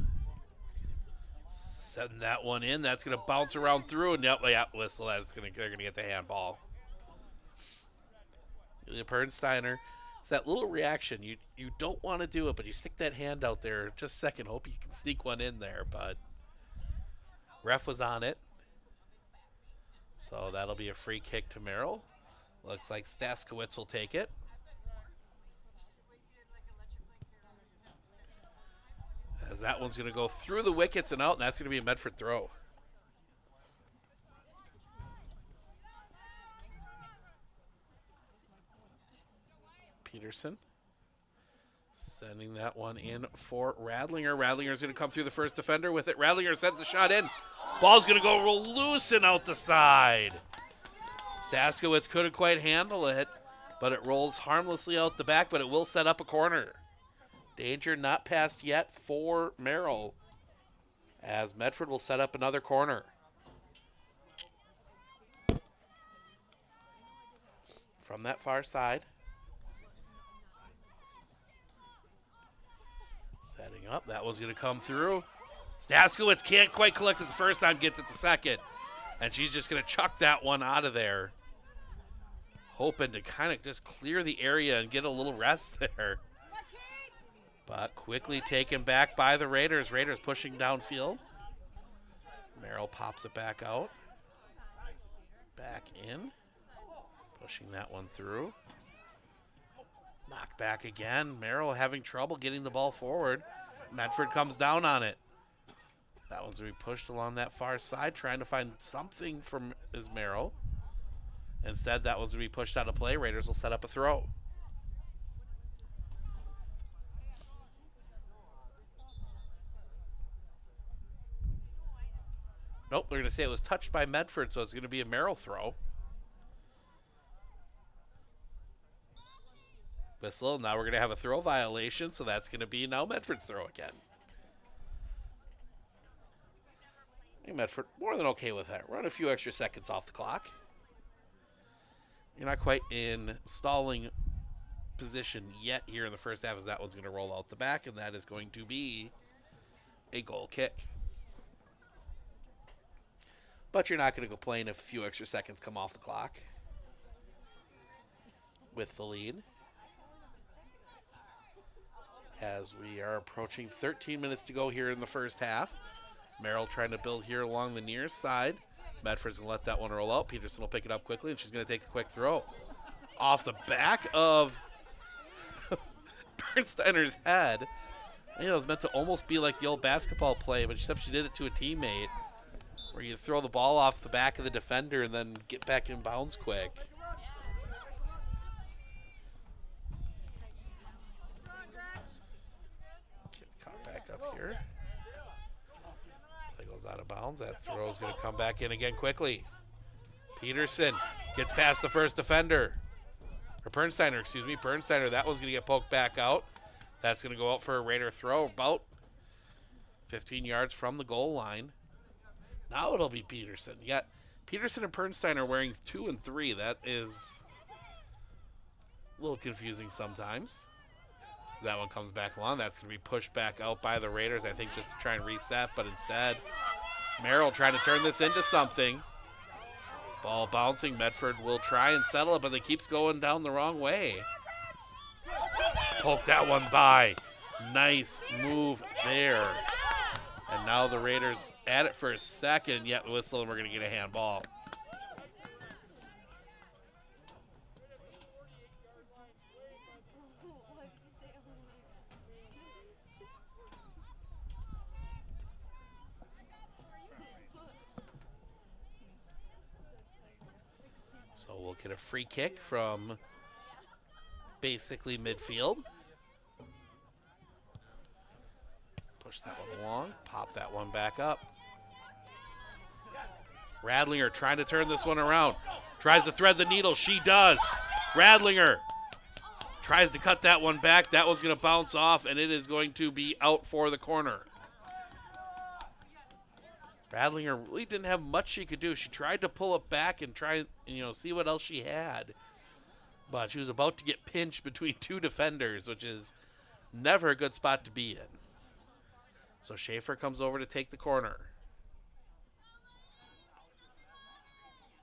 Send that one in. That's going to bounce around through, and whistle that. They're going to get the handball. Julia Pernsteiner, it's that little reaction. You don't want to do it, but you stick that hand out there just a second. Hope you can sneak one in there, but Ref was on it. So that'll be a free kick to Merrill. Looks like Staskowitz will take it. As that one's going to go through the wickets and out, and that's going to be a Medford throw. Peterson sending that one in for Radlinger. Radlinger's going to come through the first defender with it. Radlinger sends the shot in. Ball's going to go roll loose and out the side. Staskowitz couldn't quite handle it, but it rolls harmlessly out the back, but it will set up a corner. Danger not passed yet for Merrill, as Medford will set up another corner. From that far side. Setting up. That one's going to come through. Staskowitz can't quite collect it the first time, gets it the second. And she's just going to chuck that one out of there. Hoping to kind of just clear the area and get a little rest there. But quickly taken back by the Raiders. Raiders pushing downfield. Merrill pops it back out. Back in. Pushing that one through. Knocked back again. Merrill having trouble getting the ball forward. Medford comes down on it. That one's going to be pushed along that far side, trying to find something from his Merrill. Instead, that one's going to be pushed out of play. Raiders will set up a throw. Nope, they're going to say it was touched by Medford, so it's going to be a Merrill throw. Whistle. Now we're going to have a throw violation, so that's going to be now Medford's throw again. I think Medford more than okay with that. Run a few extra seconds off the clock. You're not quite in stalling position yet here in the first half, as that one's going to roll out the back, and that is going to be a goal kick. But you're not going to complain if a few extra seconds come off the clock with the lead. As we are approaching 13 minutes to go here in the first half. Merrill trying to build here along the near side. Medford's going to let that one roll out. Peterson will pick it up quickly, and she's going to take the quick throw. Off the back of Bernsteiner's head. You know, it was meant to almost be like the old basketball play, but except she did it to a teammate, where you throw the ball off the back of the defender and then get back in bounds quick. Get caught back up here. Play goes out of bounds. That throw is going to come back in again quickly. Peterson gets past the first defender. Or Bernsteiner, excuse me. Bernsteiner, that one's going to get poked back out. That's going to go out for a Raider throw about 15 yards from the goal line. Now it'll be Peterson. You got Peterson and Bernsteiner wearing 2 and 3. That is a little confusing sometimes. That one comes back along. That's going to be pushed back out by the Raiders, I think, just to try and reset. But instead, Merrill trying to turn this into something. Ball bouncing. Medford will try and settle it, but it keeps going down the wrong way. Poke that one by. Nice move there. And now the Raiders at it for a second, yet whistle, and we're going to get a handball. So we'll get a free kick from basically midfield. Push that one along, pop that one back up. Radlinger trying to turn this one around. Tries to thread the needle. She does. Radlinger tries to cut that one back. That one's going to bounce off, and it is going to be out for the corner. Radlinger really didn't have much she could do. She tried to pull it back and try and see what else she had. But she was about to get pinched between 2 defenders, which is never a good spot to be in. So Schaefer comes over to take the corner.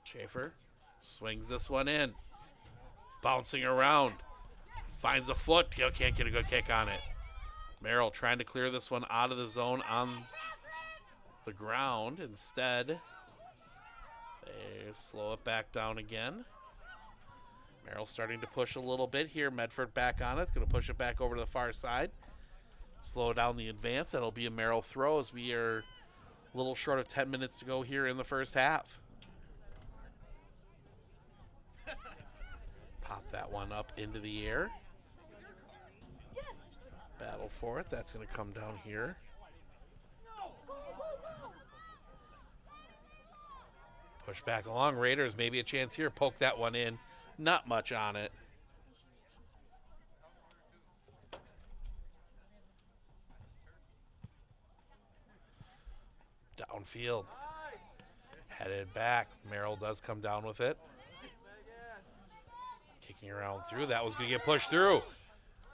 Schaefer swings this one in. Bouncing around. Finds a foot. Can't get a good kick on it. Merrill trying to clear this one out of the zone on the ground. Instead, they slow it back down again. Merrill starting to push a little bit here. Medford back on it. Going to push it back over to the far side. Slow down the advance. That'll be a Merrill throw as we are a little short of 10 minutes to go here in the first half. Pop that one up into the air. Battle for it. That's going to come down here. Push back along. Raiders, maybe a chance here. Poke that one in. Not much on it. Downfield. Headed back. Merrill does come down with it. Kicking around through. That was going to get pushed through.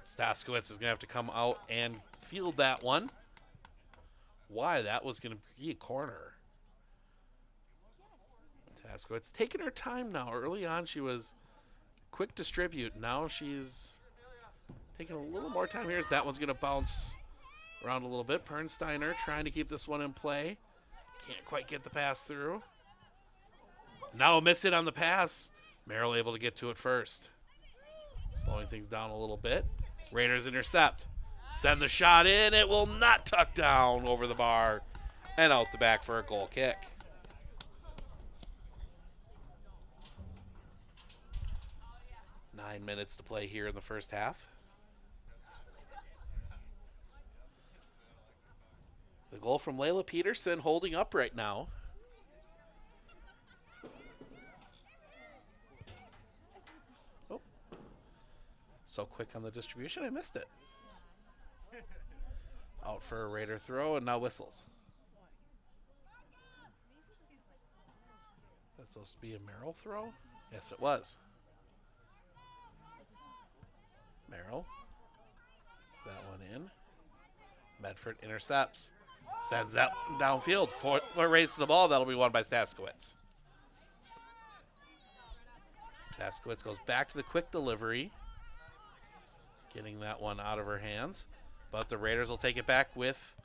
Staskowitz is going to have to come out and field that one. Why? That was going to be a corner. Staskowitz taking her time now. Early on, she was quick distribute. Now she's taking a little more time here. That one's going to bounce around a little bit. Pernsteiner trying to keep this one in play. Can't quite get the pass through. Now miss it on the pass. Merrill able to get to it first. Slowing things down a little bit. Raiders intercept. Send the shot in. It will not tuck down over the bar and out the back for a goal kick. Nine minutes to play here in the first half. The goal from Layla Peterson holding up right now. Oh. So quick on the distribution, I missed it. Out for a Raider throw and now whistles. That's supposed to be a Merrill throw? Yes, it was. Merrill. Is that one in? Medford intercepts. Sends that downfield. For race to the ball. That'll be won by Staskowitz. Staskowitz goes back to the quick delivery. Getting that one out of her hands. But the Raiders will take it back with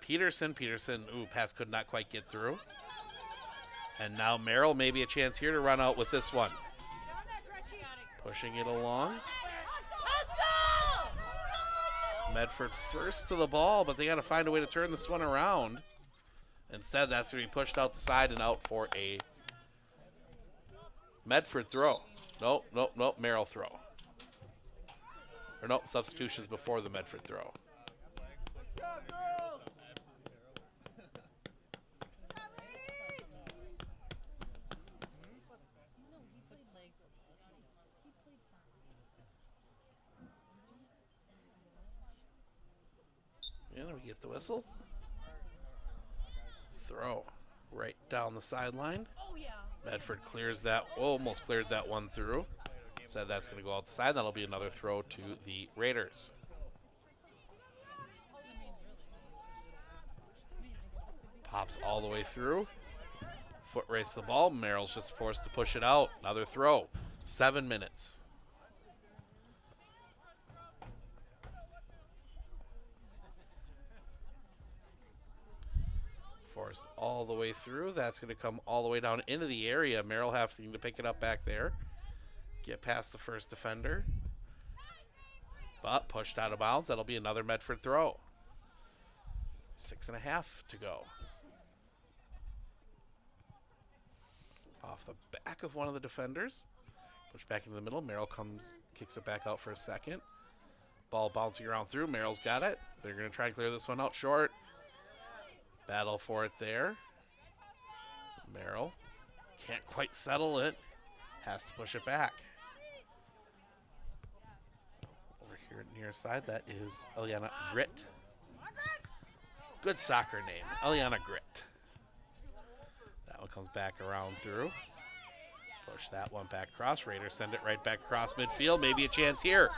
Peterson. Peterson, ooh, pass could not quite get through. And now Merrill, maybe a chance here to run out with this one. Pushing it along. Medford first to the ball, but they got to find a way to turn this one around. Instead, that's going to be pushed out the side and out for a Medford throw. Nope, nope, nope, Merrill throw. Or nope, substitutions before the Medford throw. And we get the whistle. Throw right down the sideline. Oh, yeah. Medford clears that, almost cleared that one through. So that's going to go out the side. That'll be another throw to the Raiders. Pops all the way through. Foot race the ball. Merrill's just forced to push it out. Another throw. 7 minutes. Forced all the way through. That's going to come all the way down into the area. Merrill having to pick it up back there. Get past the first defender. But pushed out of bounds. That'll be another Medford throw. 6.5 to go. Off the back of one of the defenders. Push back into the middle. Merrill comes, kicks it back out for a second. Ball bouncing around through. Merrill's got it. They're going to try and clear this one out short. Battle for it there. Merrill can't quite settle it. Has to push it back. Over here near side, that is Eliana Grit. Good soccer name, Eliana Grit. That one comes back around through. Push that one back across. Raiders send it right back across midfield. Maybe a chance here.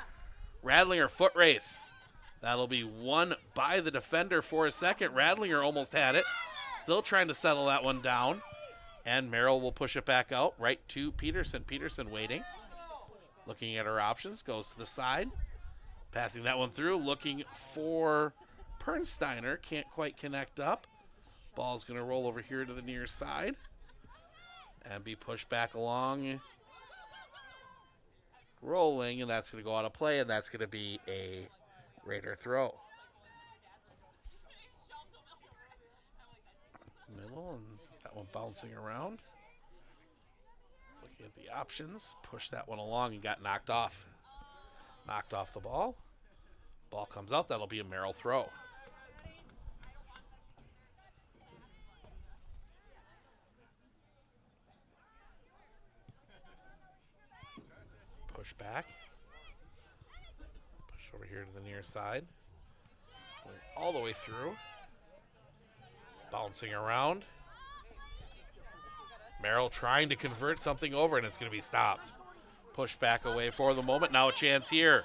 Radlinger foot race. That'll be won by the defender for a second. Radlinger almost had it. Still trying to settle that one down. And Merrill will push it back out right to Peterson. Peterson waiting. Looking at her options. Goes to the side. Passing that one through. Looking for Pernsteiner. Can't quite connect up. Ball's going to roll over here to the near side and be pushed back along. Rolling, and that's going to go out of play, and that's going to be a Raider throw. Middle, and that one bouncing around. Looking at the options, push that one along and got knocked off. Knocked off the ball. Ball comes out, that'll be a Merrill throw. Push back. Push over here to the near side. Going all the way through. Bouncing around. Merrill trying to convert something over, and it's going to be stopped. Push back away for the moment. Now a chance here.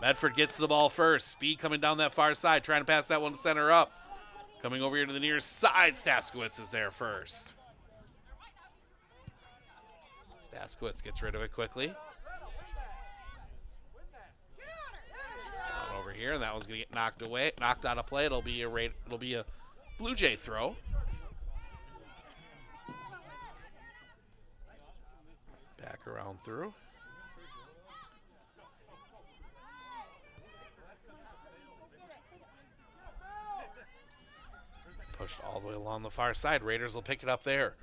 Medford gets the ball first. Speed coming down that far side. Trying to pass that one to center up. Coming over here to the near side. Staskowitz is there first. Staskowitz gets rid of it quickly. Down over here, and that one's going to get knocked away, knocked out of play. It'll be a Blue Jay throw. Back around through. Pushed all the way along the far side. Raiders will pick it up there.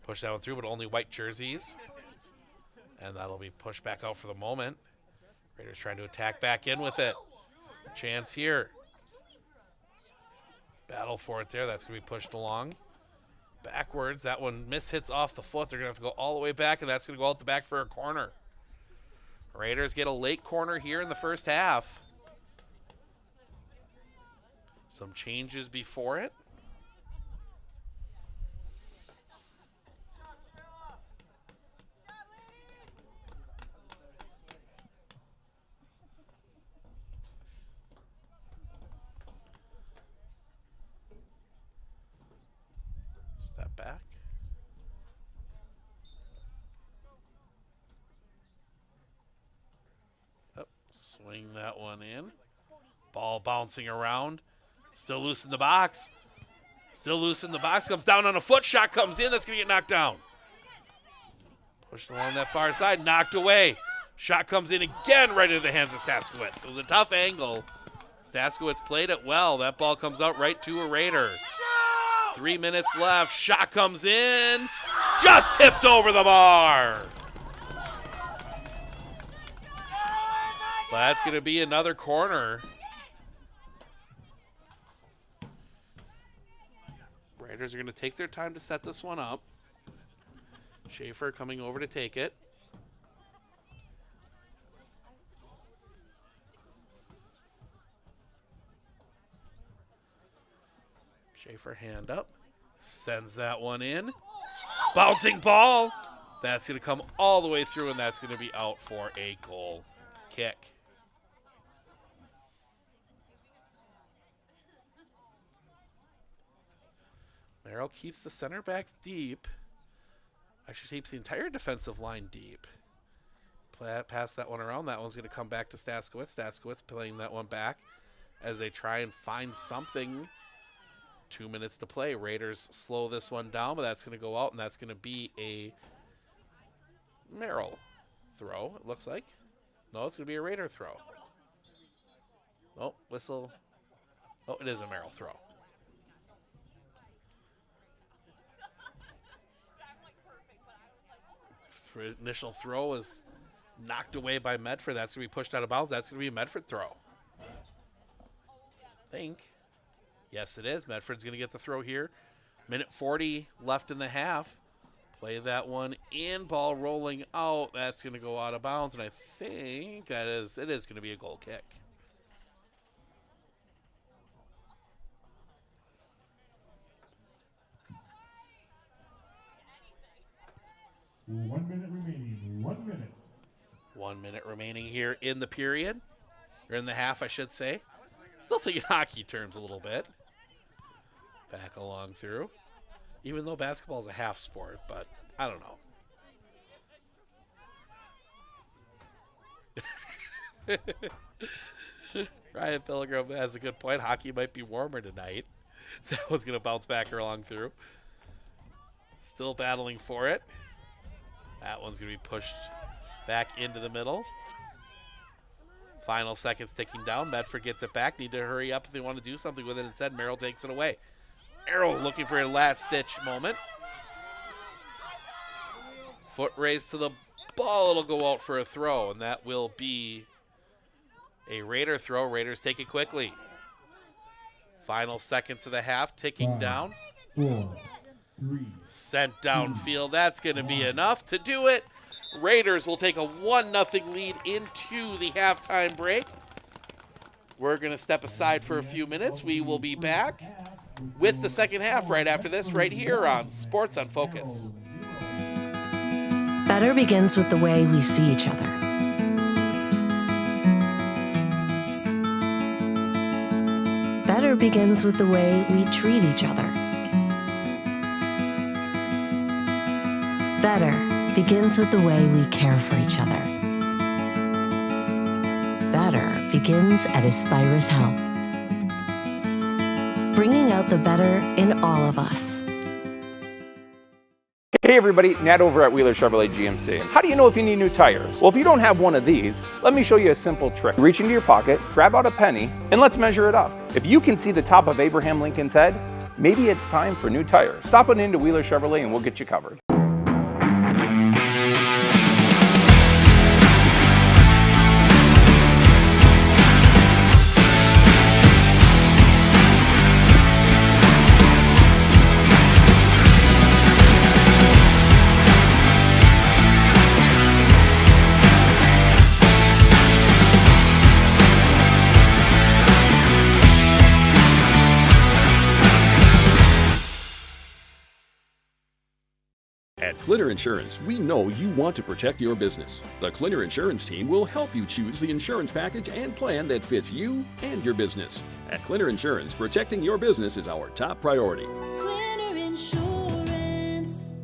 Push that one through, but only white jerseys. And that'll be pushed back out for the moment. Raiders trying to attack back in with it. Chance here. Battle for it there. That's going to be pushed along. Backwards. That one hits off the foot. They're going to have to go all the way back, and that's going to go out the back for a corner. Raiders get a late corner here in the first half. Some changes before it. Step back. Oh, swing that one in. Ball bouncing around. Still loose in the box. Still loose in the box. Comes down on a foot. Shot comes in. That's going to get knocked down. Pushed along that far side. Knocked away. Shot comes in again right into the hands of Staskowitz. It was a tough angle. Staskowitz played it well. That ball comes out right to a Raider. 3 minutes left. Shot comes in. Just tipped over the bar. But that's going to be another corner. Raiders are going to take their time to set this one up. Schaefer coming over to take it. Schaefer hand up. Sends that one in. Bouncing ball. That's going to come all the way through, and that's going to be out for a goal kick. Merrill keeps the center backs deep. Actually keeps the entire defensive line deep. Pass that one around. That one's going to come back to Staskowitz. Staskowitz playing that one back as they try and find something. 2 minutes to play. Raiders slow this one down, but that's going to go out, and that's going to be a Merrill throw, it looks like. No, it's going to be a Raider throw. Oh, whistle. Oh, it is a Merrill throw. Initial throw was knocked away by Medford. That's going to be pushed out of bounds. That's going to be a Medford throw. I think. Yes, it is. Medford's going to get the throw here. Minute 40 left in the half. Play that one in. Ball rolling out. That's going to go out of bounds, and I think it is going to be a goal kick. One minute remaining. 1 minute. 1 minute remaining here in the period. Or in the half, I should say. Still thinking hockey terms a little bit. Back along through. Even though basketball is a half sport, but I don't know. Ryan Pilgrim has a good point. Hockey might be warmer tonight. That one's going to bounce back along through. Still battling for it. That one's going to be pushed back into the middle. Final seconds ticking down. Medford gets it back. Need to hurry up if they want to do something with it. Instead, Merrill takes it away. Merrill looking for a last-ditch moment. Foot raised to the ball. It'll go out for a throw, and that will be a Raider throw. Raiders take it quickly. Final seconds of the half ticking down. 4, 3. Sent downfield. That's going to be enough to do it. Raiders will take a 1-0 lead into the halftime break. We're going to step aside for a few minutes. We will be back with the second half right after this, right here on Sports on Focus. Better begins with the way we see each other. Better begins with the way we treat each other. Better begins with the way we care for each other. Better begins at Aspirus Health. Bringing out the better in all of us. Hey everybody, Nat over at Wheeler Chevrolet GMC. How do you know if you need new tires? Well, if you don't have one of these, let me show you a simple trick. Reach into your pocket, grab out a penny, and let's measure it up. If you can see the top of Abraham Lincoln's head, maybe it's time for new tires. Stop on into Wheeler Chevrolet and we'll get you covered. At Clinner Insurance, we know you want to protect your business. The Clinner Insurance team will help you choose the insurance package and plan that fits you and your business. At Clinner Insurance, protecting your business is our top priority. Clinner Insurance.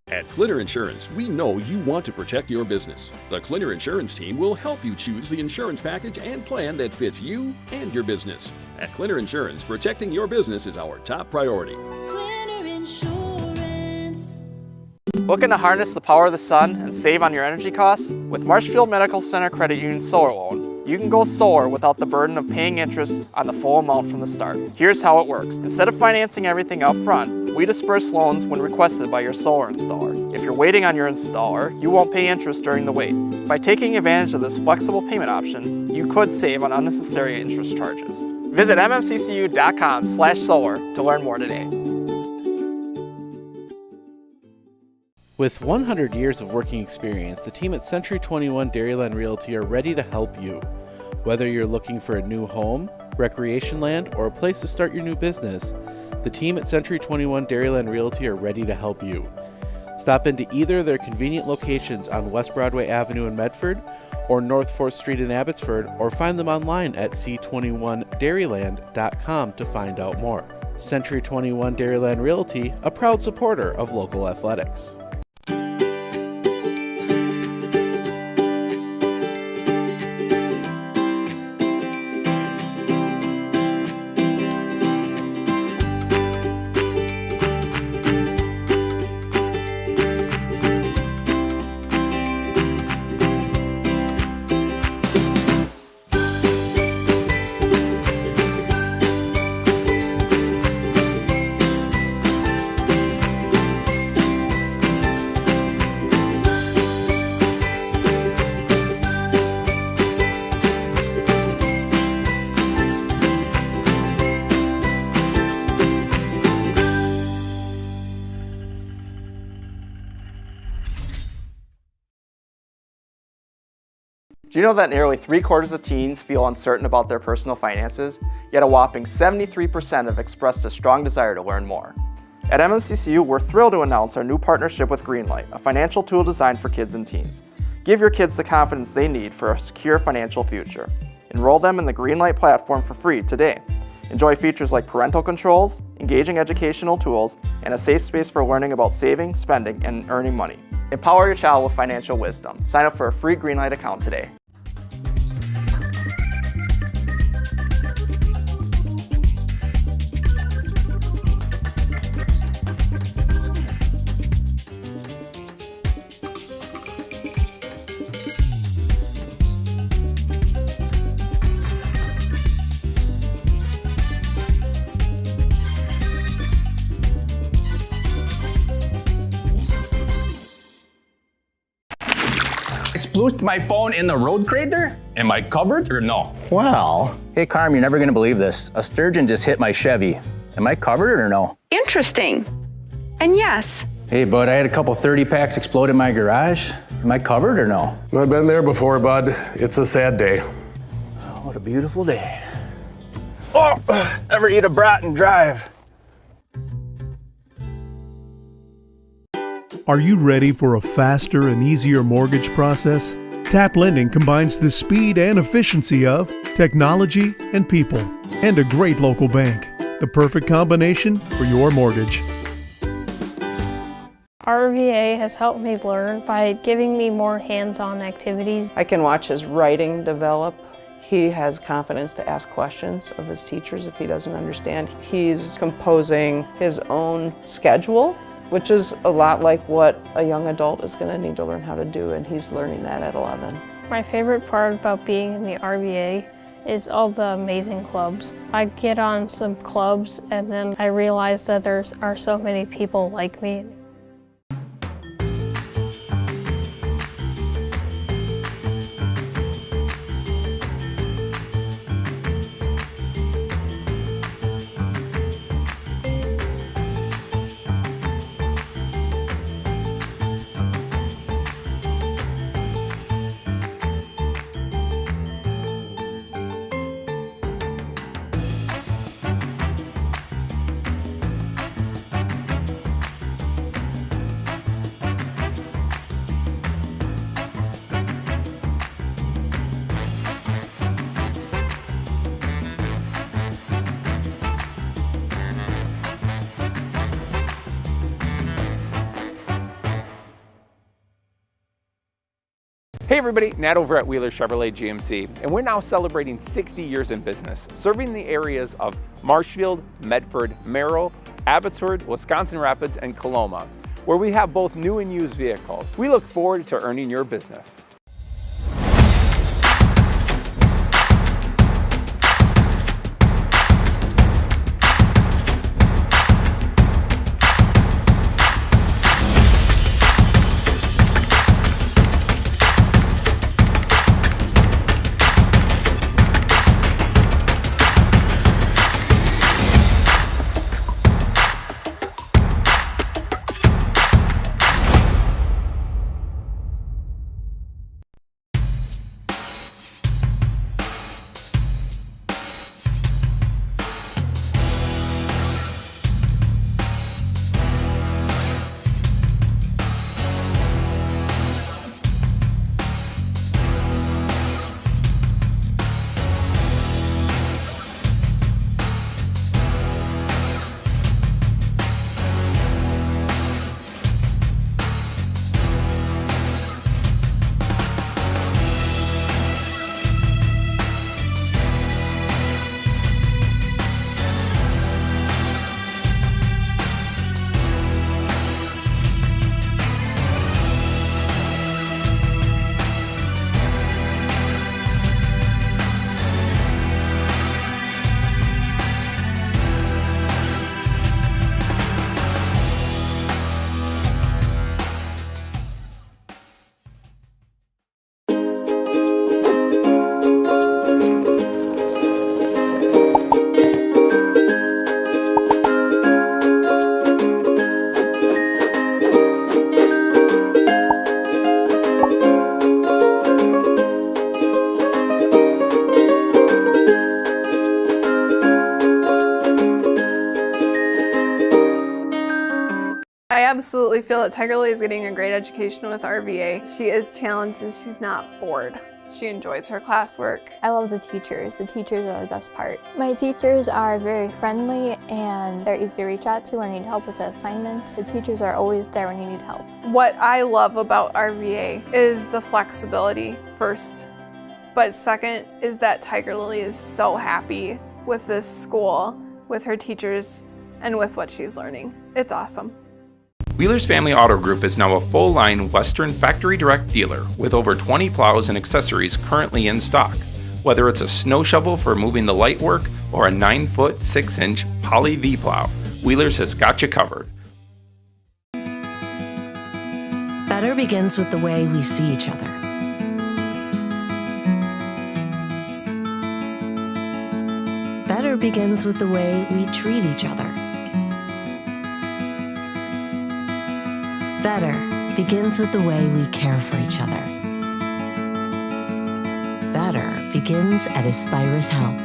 At Clinner Insurance, we know you want to protect your business. The Clinner Insurance team will help you choose the insurance package and plan that fits you and your business. At Clinner Insurance, protecting your business is our top priority. Clinner Insurance. Looking to harness the power of the sun and save on your energy costs? With Marshfield Medical Center Credit Union Solar Loan, you can go solar without the burden of paying interest on the full amount from the start. Here's how it works. Instead of financing everything up front, we disperse loans when requested by your solar installer. If you're waiting on your installer, you won't pay interest during the wait. By taking advantage of this flexible payment option, you could save on unnecessary interest charges. Visit mmccu.com/solar to learn more today. With 100 years of working experience, the team at Century 21 Dairyland Realty are ready to help you. Whether you're looking for a new home, recreation land, or a place to start your new business, the team at Century 21 Dairyland Realty are ready to help you. Stop into either of their convenient locations on West Broadway Avenue in Medford or North 4th Street in Abbotsford, or find them online at c21dairyland.com to find out more. Century 21 Dairyland Realty, a proud supporter of local athletics. Do you know that nearly 3/4 of teens feel uncertain about their personal finances, yet a whopping 73% have expressed a strong desire to learn more? At MMCCU, we're thrilled to announce our new partnership with Greenlight, a financial tool designed for kids and teens. Give your kids the confidence they need for a secure financial future. Enroll them in the Greenlight platform for free today. Enjoy features like parental controls, engaging educational tools, and a safe space for learning about saving, spending, and earning money. Empower your child with financial wisdom. Sign up for a free Greenlight account today. splooshed my phone in the road crater? Am I covered or no? Well, hey Carm, you're never gonna believe this. A sturgeon just hit my Chevy. Am I covered or no? Interesting. And yes. Hey bud, I had a couple 30 packs explode in my garage. Am I covered or no? I've been there before, bud. It's a sad day. Oh, what a beautiful day. Oh, ever eat a brat and drive? Are you ready for a faster and easier mortgage process? Tap Lending combines the speed and efficiency of technology and people, and a great local bank. The perfect combination for your mortgage. RVA has helped me learn by giving me more hands-on activities. I can watch his writing develop. He has confidence to ask questions of his teachers if he doesn't understand. He's composing his own schedule, which is a lot like what a young adult is going to need to learn how to do, and he's learning that at 11. My favorite part about being in the RVA is all the amazing clubs. I get on some clubs and then I realize that there are so many people like me. Hey everybody, Nat over at Wheeler Chevrolet GMC, and we're now celebrating 60 years in business, serving the areas of Marshfield, Medford, Merrill, Abbotsford, Wisconsin Rapids, and Coloma, where we have both new and used vehicles. We look forward to earning your business. I absolutely feel that Tiger Lily is getting a great education with RVA. She is challenged and she's not bored. She enjoys her classwork. I love the teachers. The teachers are the best part. My teachers are very friendly and they're easy to reach out to when I need help with the assignments. The teachers are always there when you need help. What I love about RVA is the flexibility first, but second is that Tiger Lily is so happy with this school, with her teachers, and with what she's learning. It's awesome. Wheeler's Family Auto Group is now a full-line Western factory direct dealer with over 20 plows and accessories currently in stock. Whether it's a snow shovel for moving the light work or a 9-foot 6-inch poly V plow, Wheeler's has got you covered. Better begins with the way we see each other. begins with the way we treat each other. Better begins with the way we care for each other. Better begins at Aspirus Health,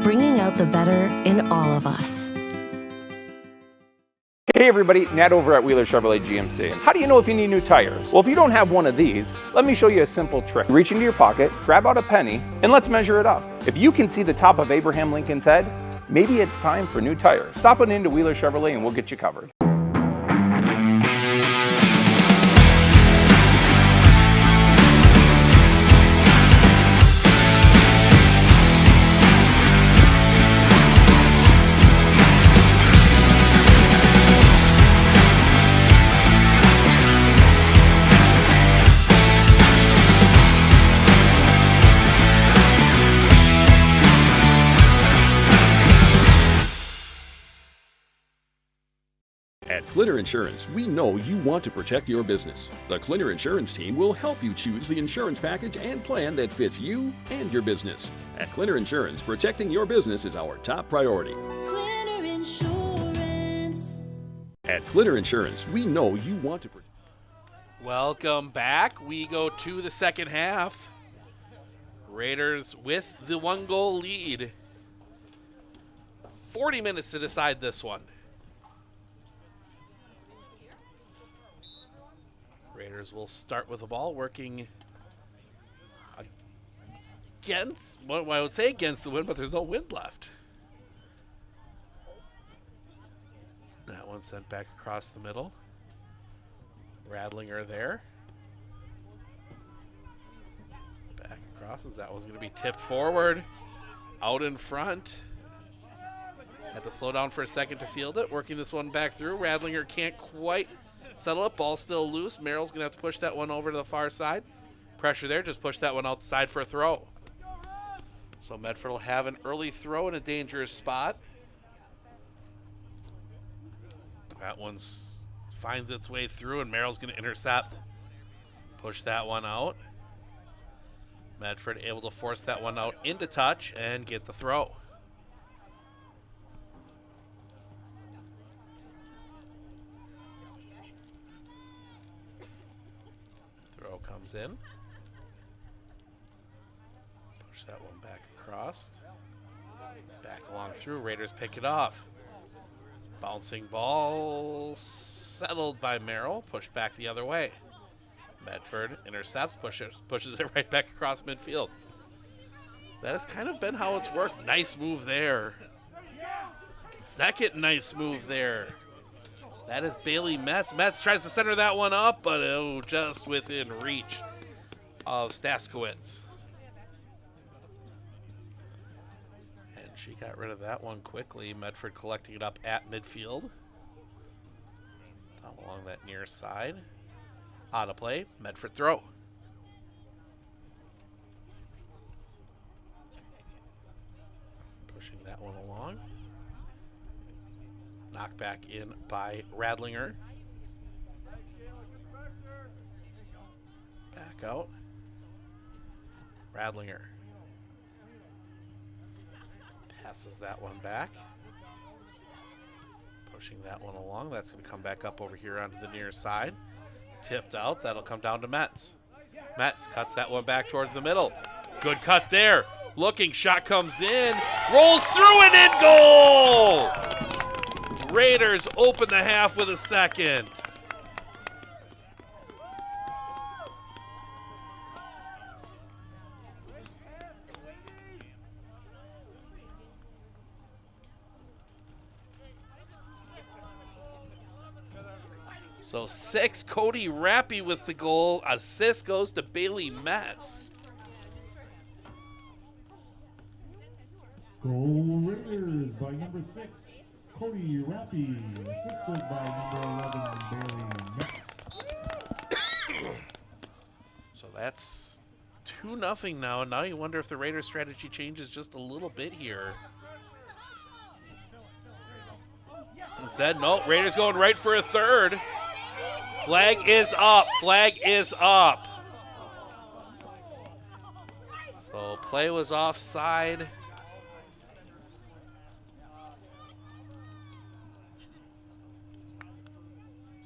bringing out the better in all of us. Hey everybody, Nat over at Wheeler Chevrolet GMC. How do you know if you need new tires? Well, if you don't have one of these, let me show you a simple trick. Reach into your pocket, grab out a penny, and let's measure it up. If you can see the top of Abraham Lincoln's head, maybe it's time for new tires. Stop on into Wheeler Chevrolet and we'll get you covered. At Clinner Insurance, we know you want to protect your business. The Clinner Insurance team will help you choose the insurance package and plan that fits you and your business. At Clinner Insurance, protecting your business is our top priority. Clinner Insurance. At Clinner Insurance, we know you want to protect. Welcome back. We go to the second half. Raiders with the 1-goal lead. 40 minutes to decide this one. Raiders will start with the ball, working against, well, I would say against the wind, but there's no wind left. That one sent back across the middle. Radlinger there. Back across as that one's going to be tipped forward. Out in front. Had to slow down for a second to field it. Working this one back through. Radlinger can't quite settle up. Ball still loose. Merrill's going to have to push that one over to the far side. Pressure there. Just push that one outside for a throw. So Medford will have an early throw in a dangerous spot. That one finds its way through, and Merrill's going to intercept. Push that one out. Medford able to force that one out into touch and get the throw. Throw comes in. Push that one back across. Back along through. Raiders pick it off. Bouncing ball settled by Merrill. Pushed back the other way. Medford intercepts, pushes it right back across midfield. That has kind of been how it's worked. Nice move there. Second nice move there. That is Bailey Metz. Metz tries to center that one up, but oh, just within reach of Staskowitz. And she got rid of that one quickly. Medford collecting it up at midfield. Down along that near side. Out of play. Medford throw. Pushing that one along. Knocked back in by Radlinger. Back out. Radlinger. Passes that one back. Pushing that one along. That's going to come back up over here onto the near side. Tipped out. That'll come down to Metz. Metz cuts that one back towards the middle. Good cut there. Looking. Shot comes in. Rolls through and in goal! Raiders open the half with a second. So 6, Cody Rappy with the goal. Assist goes to Bailey Metz. Goal Raiders by number 6, Cody Rappy, assisted by number 11, Bailey Metz. So that's 2-0 now. Now you wonder if the Raiders' strategy changes just a little bit here. Instead, no, Raiders going right for a third. Flag is up. Flag is up. So play was offside.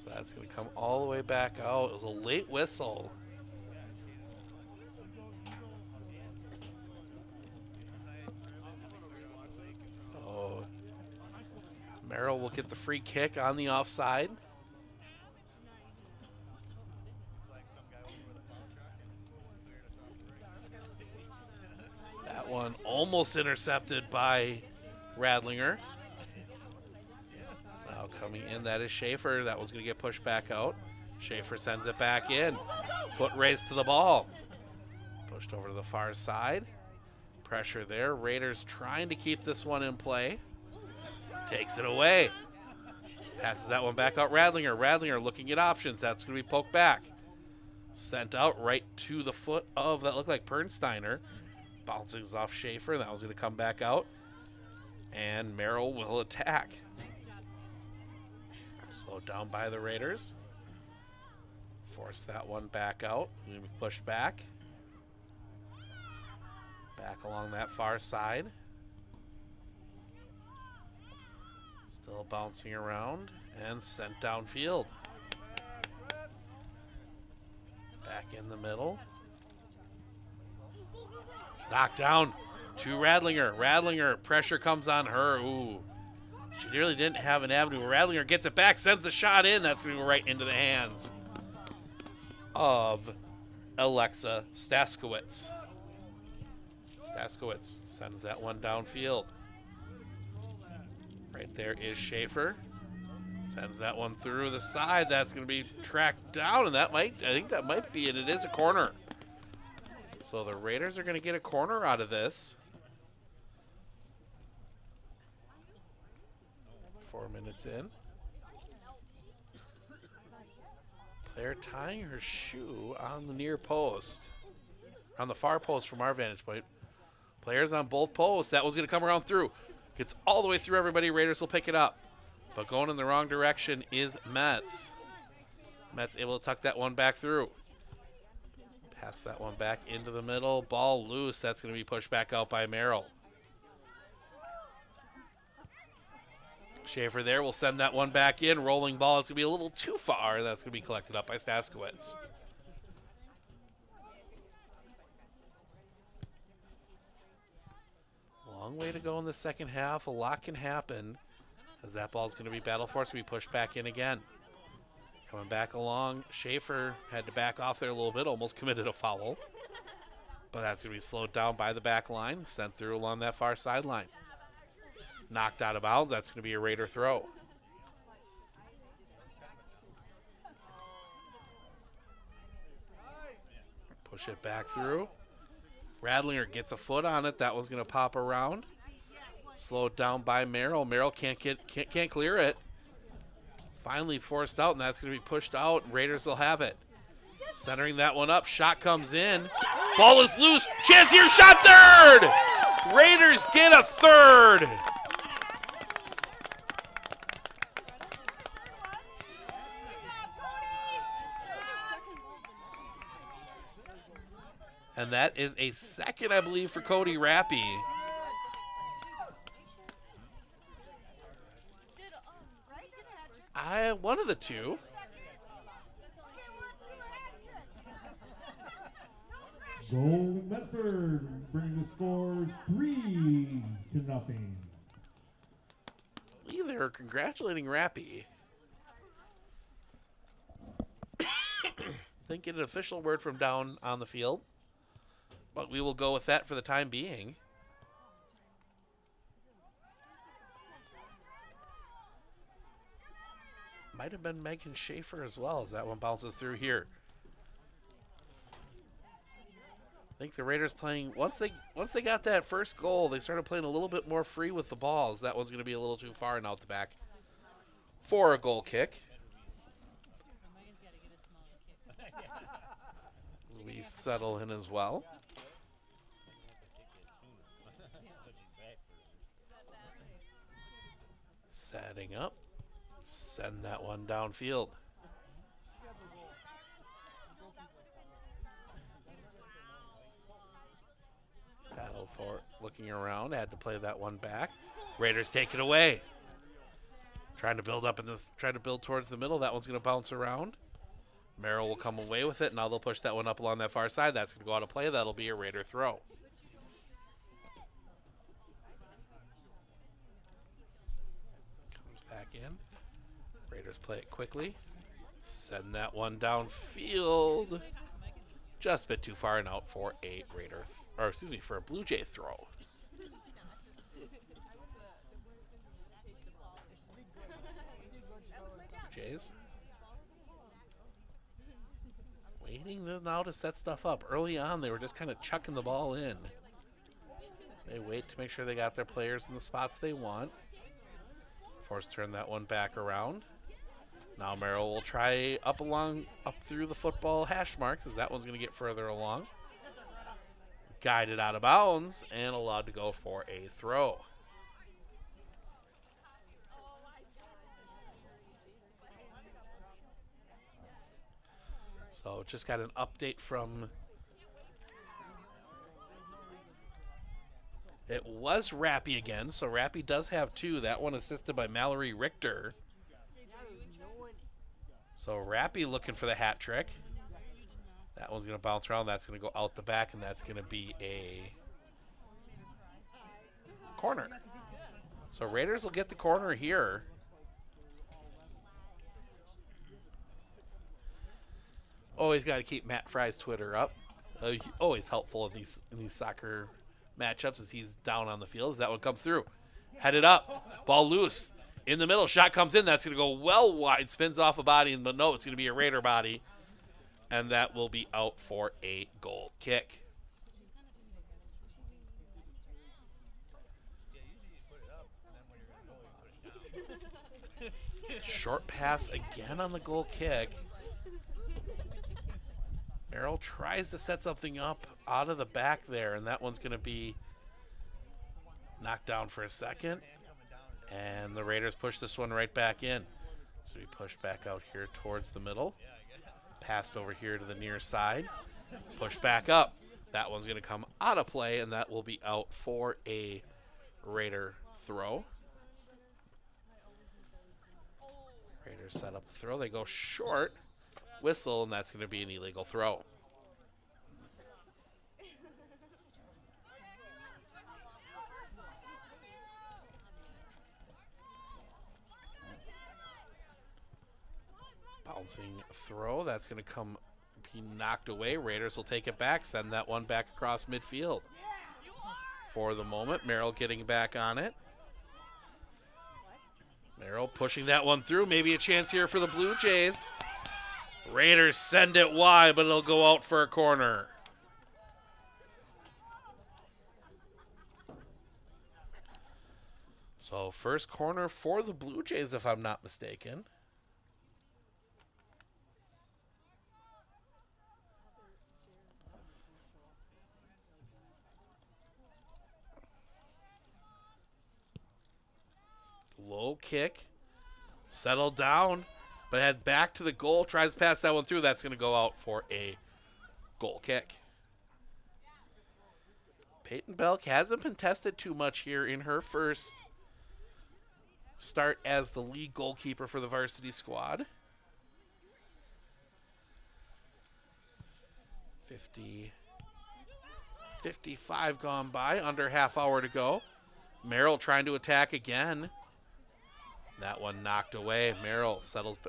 So that's going to come all the way back out. It was a late whistle. So Merrill will get the free kick on the offside. That one almost intercepted by Radlinger. Now coming in, that is Schaefer. That was going to get pushed back out. Schaefer sends it back in. Foot race to the ball. Pushed over to the far side. Pressure there. Raiders trying to keep this one in play. Takes it away. Passes that one back out. Radlinger. Radlinger looking at options. That's going to be poked back. Sent out right to the foot of, that looked like Pernsteiner. Bounces off Schaefer. That was going to come back out. And Merrill will attack. Slowed down by the Raiders. Force that one back out. Going to be pushed back. Back along that far side. Still bouncing around and sent downfield. Back in the middle. Knocked down to Radlinger. Radlinger, pressure comes on her. Ooh. She really didn't have an avenue. Radlinger gets it back, sends the shot in. That's going to go right into the hands of Alexa Staskowitz. Staskowitz sends that one downfield. Right there is Schaefer. Sends that one through the side. That's going to be tracked down, and I think that might be it. It is a corner. So the Raiders are going to get a corner out of this. 4 minutes in. Player tying her shoe on the near post. On the far post from our vantage point. Players on both posts. That was going to come around through. Gets all the way through everybody. Raiders will pick it up. But going in the wrong direction is Metz. Metz able to tuck that one back through. Pass that one back into the middle. Ball loose. That's going to be pushed back out by Merrill. Schaefer there will send that one back in. Rolling ball. It's going to be a little too far. That's going to be collected up by Staskowitz. Long way to go in the second half. A lot can happen as that ball is going to be battle for it to be pushed back in again. Coming back along. Schaefer had to back off there a little bit. Almost committed a foul. But that's going to be slowed down by the back line. Sent through along that far sideline. Knocked out of bounds. That's going to be a Raider throw. Push it back through. Radlinger gets a foot on it. That one's going to pop around. Slowed down by Merrill. Merrill can't clear it. Finally forced out, and that's going to be pushed out. Raiders will have it. Centering that one up. Shot comes in. Ball is loose. Chance here. Shot third. Raiders get a third. And that is a second, I believe, for Cody Rappy. One of the two. Goal Medford, bringing the score 3-0. They're congratulating Rappy. Didn't get an official word from down on the field, but we will go with that for the time being. Might have been Megan Schaefer as well as that one bounces through here. I think the Raiders playing, once they got that first goal, they started playing a little bit more free with the balls. That one's going to be a little too far and out the back for a goal kick. We settle in as well. Setting up. Send that one downfield. Battle for it. Looking around. Had to play that one back. Raiders take it away. Trying to build up in this, trying to build towards the middle. That one's going to bounce around. Merrill will come away with it. Now they'll push that one up along that far side. That's going to go out of play. That'll be a Raider throw. Comes back in. Raiders play it quickly. Send that one downfield. Just a bit too far and out for a Raider, or excuse me, for a Blue Jay throw. Jays waiting now to set stuff up. Early on, they were just kind of chucking the ball in. They wait to make sure they got their players in the spots they want. Force turn that one back around. Now Merrill will try up through the football hash marks as that one's going to get further along. Guided out of bounds and allowed to go for a throw. So just got an update from, it was Rappy again, so Rappy does have two. That one assisted by Mallory Richter. So Rappy looking for the hat trick. That one's going to bounce around. That's going to go out the back, and that's going to be a corner. So Raiders will get the corner here. Always got to keep Matt Fry's Twitter up. Always helpful in these soccer matchups as he's down on the field. As that one comes through. Headed up. Ball loose. In the middle. Shot comes in. That's going to go well wide. Spins off a body. But no, it's going to be a Raider body. And that will be out for a goal kick. Short pass again on the goal kick. Merrill tries to set something up out of the back there, and that one's going to be knocked down for a second. And the Raiders push this one right back in. So we push back out here towards the middle. Passed over here to the near side. Push back up. That one's going to come out of play, and that will be out for a Raider throw. Raiders set up the throw. They go short. Whistle, and that's going to be an illegal throw. Bouncing throw. That's going to be knocked away. Raiders will take it back, send that one back across midfield. For the moment, Merrill getting back on it. Merrill pushing that one through. Maybe a chance here for the Blue Jays. Raiders send it wide, but it'll go out for a corner. So first corner for the Blue Jays, if I'm not mistaken. Low kick. Settled down. But head back to the goal, tries to pass that one through. That's going to go out for a goal kick. Peyton Belk hasn't been tested too much here in her first start as the league goalkeeper for the varsity squad. 55 gone by, under half hour to go. Merrill trying to attack again. That one knocked away. Merrill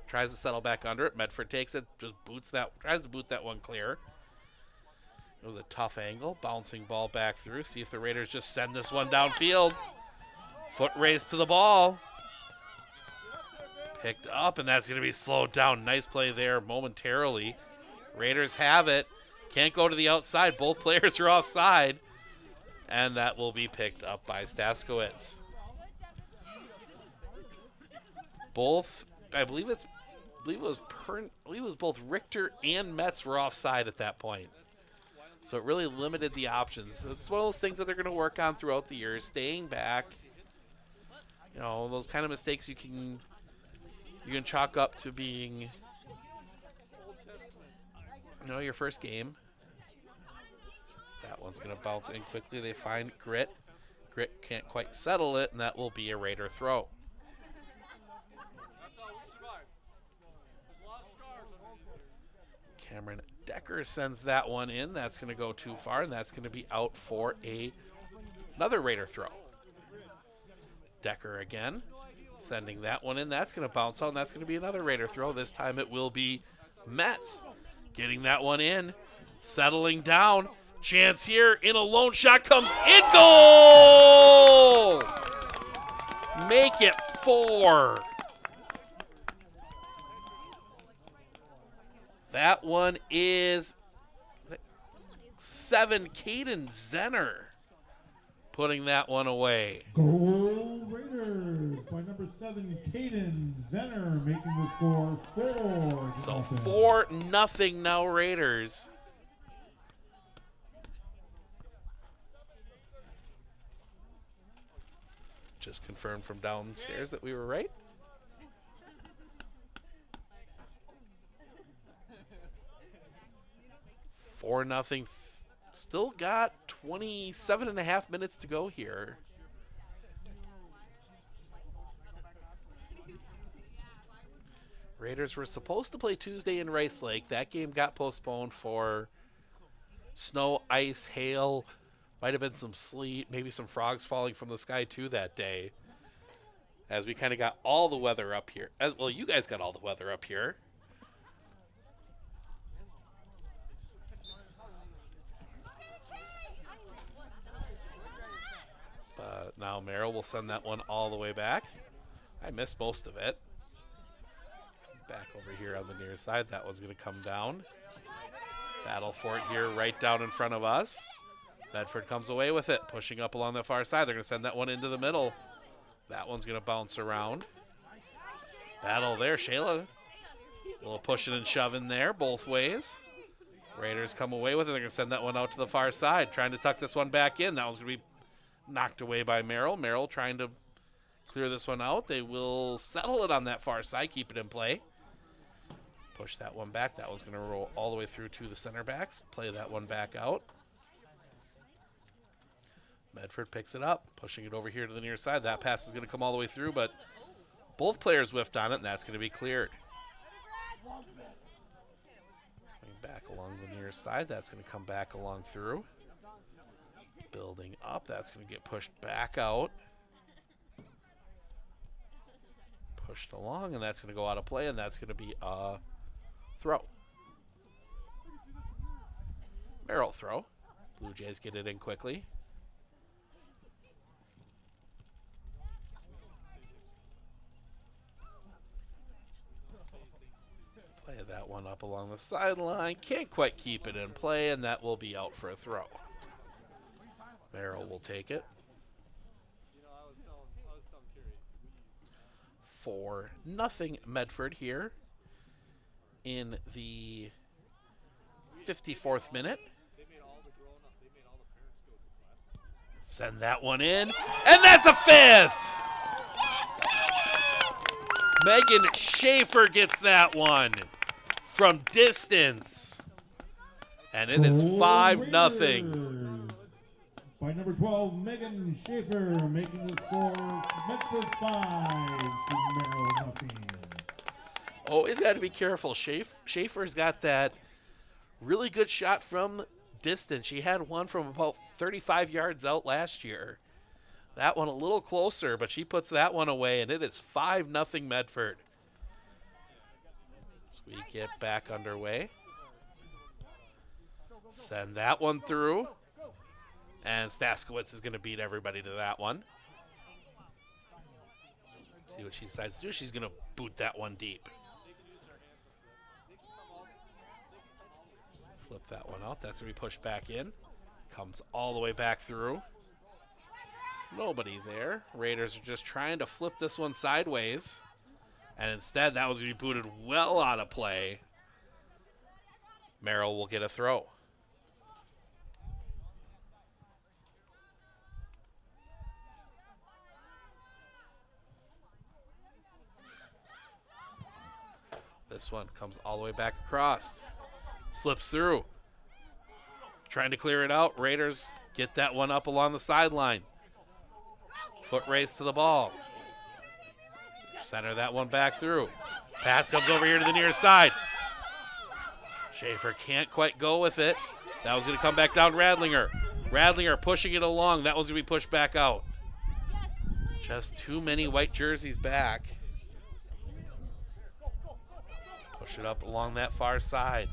tries to settle back under it. Medford takes it, just tries to boot that one clear. It was a tough angle. Bouncing ball back through. See if the Raiders just send this one downfield. Foot race to the ball. Picked up, and that's going to be slowed down. Nice play there momentarily. Raiders have it. Can't go to the outside. Both players are offside. And that will be picked up by Staskowitz. I believe it was both Richter and Metz were offside at that point. So it really limited the options. It's one of those things that they're going to work on throughout the year, staying back. You know, those kind of mistakes you can chalk up to being, your first game. That one's going to bounce in quickly. They find Grit. Grit can't quite settle it, and that will be a Raider throw. Cameron Decker sends that one in. That's going to go too far, and that's going to be out for another Raider throw. Decker again, sending that one in. That's going to bounce out, and that's going to be another Raider throw. This time it will be Metz getting that one in, settling down. Chance here in a lone shot comes in. Goal! Make it 4. That one is 7. Caden Zenner putting that one away. Goal Raiders by number 7, Caden Zenner, making the score 4. So 4-0 now Raiders. Just confirmed from downstairs that we were right. Four nothing. Still got 27.5 minutes to go here. Raiders were supposed to play Tuesday in Rice Lake. That game got postponed for snow, ice, hail. Might have been some sleet, maybe some frogs falling from the sky too that day. As we kind of got all the weather up here. As well, you guys got all the weather up here. But now Merrill will send that one all the way back. I missed most of it. Back over here on the near side. That one's going to come down. Battle for it here right down in front of us. Medford comes away with it, pushing up along the far side. They're going to send that one into the middle. That one's going to bounce around. Battle there, Shayla. A little pushing and shoving there both ways. Raiders come away with it. They're going to send that one out to the far side, trying to tuck this one back in. That one's going to be knocked away by Merrill. Merrill trying to clear this one out. They will settle it on that far side, keep it in play. Push that one back. That one's going to roll all the way through to the center backs. Play that one back out. Medford picks it up, pushing it over here to the near side. That pass is going to come all the way through, but both players whiffed on it, and that's going to be cleared. Coming back along the near side. That's going to come back along through. Building up. That's going to get pushed back out. Pushed along, and that's going to go out of play, and that's going to be a throw. Merrill throw. Blue Jays get it in quickly. Play that one up along the sideline. Can't quite keep it in play, and that will be out for a throw. Merrill will take it. 4-0 Medford here in the 54th minute. Send that one in, and that's a 5th! Megan Schaefer gets that one from distance. And it is 5-0. By number 12, Megan Schaefer, making the score Medford 5 to Merrill nothing. Always got to be careful. Schaefer's got that really good shot from distance. She had one from about 35 yards out last year. That one a little closer, but she puts that one away, and it is 5-0 Medford. As we get back underway. Send that one through. And Staskowitz is going to beat everybody to that one. See what she decides to do. She's going to boot that one deep. Flip that one out. That's going to be pushed back in. Comes all the way back through. Nobody there. Raiders are just trying to flip this one sideways. And instead, that was going to be booted well out of play. Merrill will get a throw. This one comes all the way back across. Slips through. Trying to clear it out. Raiders get that one up along the sideline. Foot race to the ball. Center that one back through. Pass comes over here to the near side. Schaefer can't quite go with it. That was going to come back down to Radlinger. Radlinger pushing it along. That one's going to be pushed back out. Just too many white jerseys back. Push it up along that far side.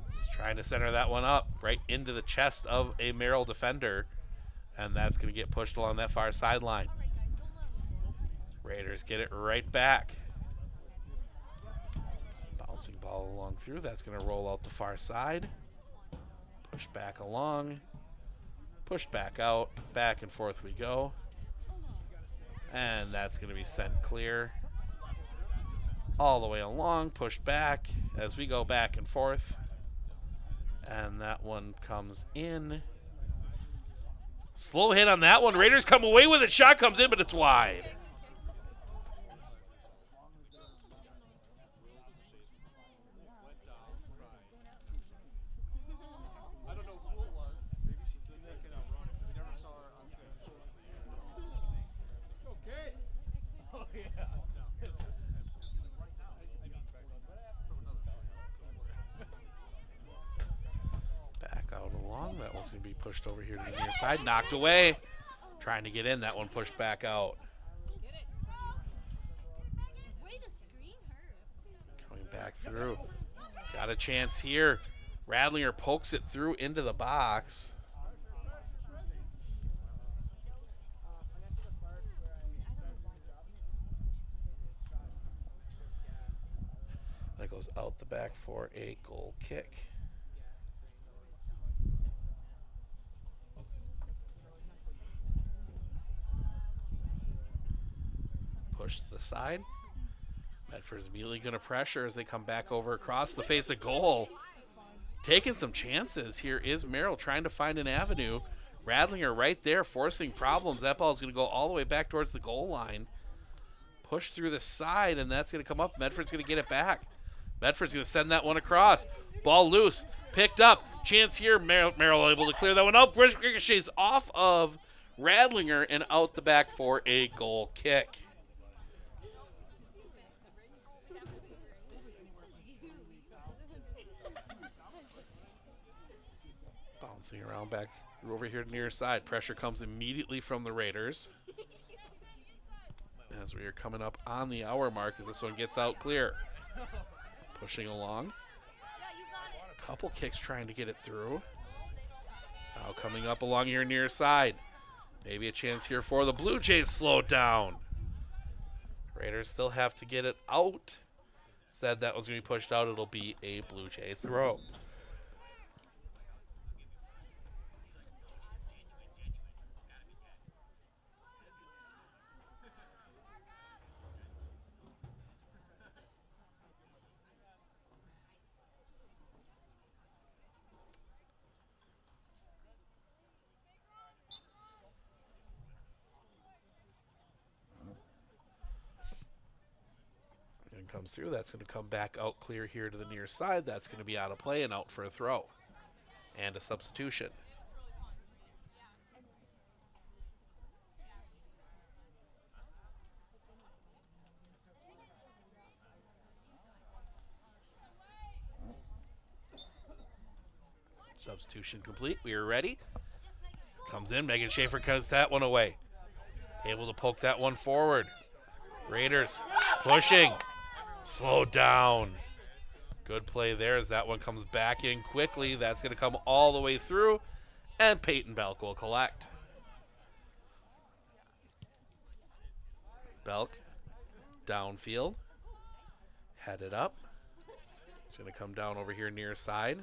Just trying to center that one up right into the chest of a Merrill defender. And that's going to get pushed along that far sideline. Raiders get it right back. Bouncing ball along through. That's going to roll out the far side. Push back along. Push back out. Back and forth we go. And that's going to be sent clear. All the way along. Push back as we go back and forth. And that one comes in. Slow hit on that one. Raiders come away with it. Shot comes in, but it's wide. That one's going to be pushed over here to the near side. Knocked away. Trying to get in. That one pushed back out. Coming back through. Got a chance here. Radlinger pokes it through into the box. That goes out the back for a goal kick. Push to the side. Medford's immediately going to pressure as they come back over across the face of goal. Taking some chances. Here is Merrill trying to find an avenue. Radlinger right there forcing problems. That ball is going to go all the way back towards the goal line. Push through the side, and that's going to come up. Medford's going to get it back. Medford's going to send that one across. Ball loose. Picked up. Chance here. Merrill able to clear that one up. Ricochets off of Radlinger and out the back for a goal kick. Bouncing around back over here to near side. Pressure comes immediately from the Raiders. As we are coming up on the hour mark as this one gets out clear. Pushing along. Couple kicks trying to get it through. Now coming up along here near side. Maybe a chance here for the Blue Jays. Slowed down. Raiders still have to get it out. Instead, that was going to be pushed out. It'll be a Blue Jay throw. Comes through. That's going to come back out clear here to the near side. That's going to be out of play and out for a throw and a substitution. Substitution complete. We are ready. Comes in. Megan Schaefer cuts that one away. Able to poke that one forward. Raiders pushing. Slowed down. Good play there as that one comes back in quickly. That's going to come all the way through, and Peyton Belk will collect. Belk downfield. Headed up. It's going to come down over here near side.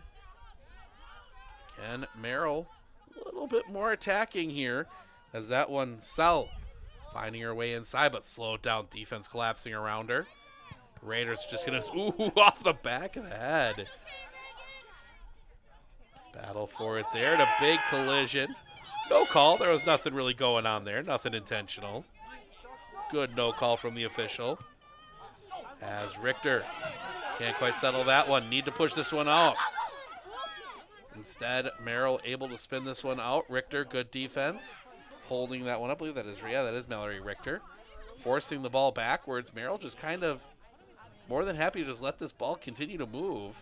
Again, Merrill a little bit more attacking here as that one Sell finding her way inside, but slowed down. Defense collapsing around her. Raiders just going to, off the back of the head. Battle for it there. And a big collision. No call. There was nothing really going on there. Nothing intentional. Good no call from the official. As Richter can't quite settle that one. Need to push this one out. Instead, Merrill able to spin this one out. Richter, good defense. Holding that one up. I believe that is Mallory Richter. Forcing the ball backwards. Merrill just kind of more than happy to just let this ball continue to move.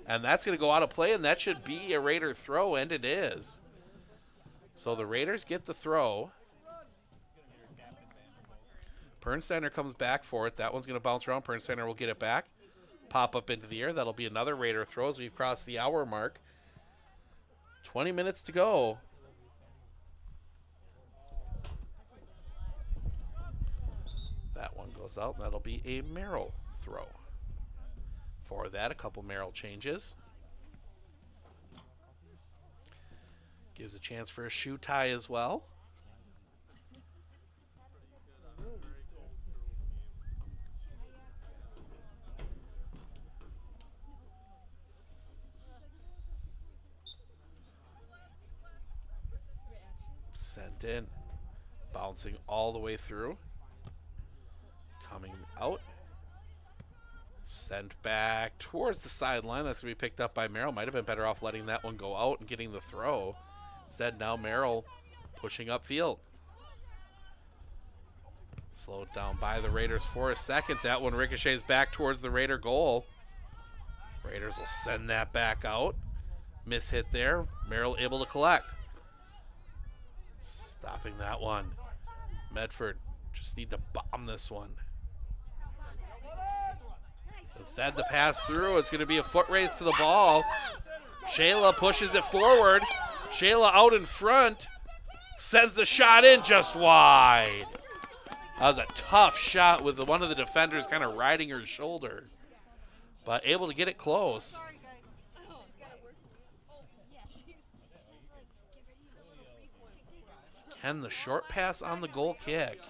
And that's going to go out of play, and that should be a Raider throw, and it is. So the Raiders get the throw. Pernsteiner comes back for it. That one's going to bounce around. Pernsteiner will get it back. Pop up into the air. That'll be another Raider throw as we've crossed the hour mark. 20 minutes to go. That one goes out, and that'll be a Merrill throw. For that, a couple Merrill changes. Gives a chance for a shoe tie as well. Sent in, bouncing all the way through. Coming out. Sent back towards the sideline. That's going to be picked up by Merrill. Might have been better off letting that one go out and getting the throw. Instead, now Merrill pushing upfield. Slowed down by the Raiders for a second. That one ricochets back towards the Raider goal. Raiders will send that back out. Miss hit there. Merrill able to collect. Stopping that one. Medford just need to bomb this one. Instead, the pass through, it's going to be a foot race to the ball. Shayla pushes it forward. Shayla out in front. Sends the shot in just wide. That was a tough shot with one of the defenders kind of riding her shoulder. But able to get it close. Ken, the short pass on the goal kick.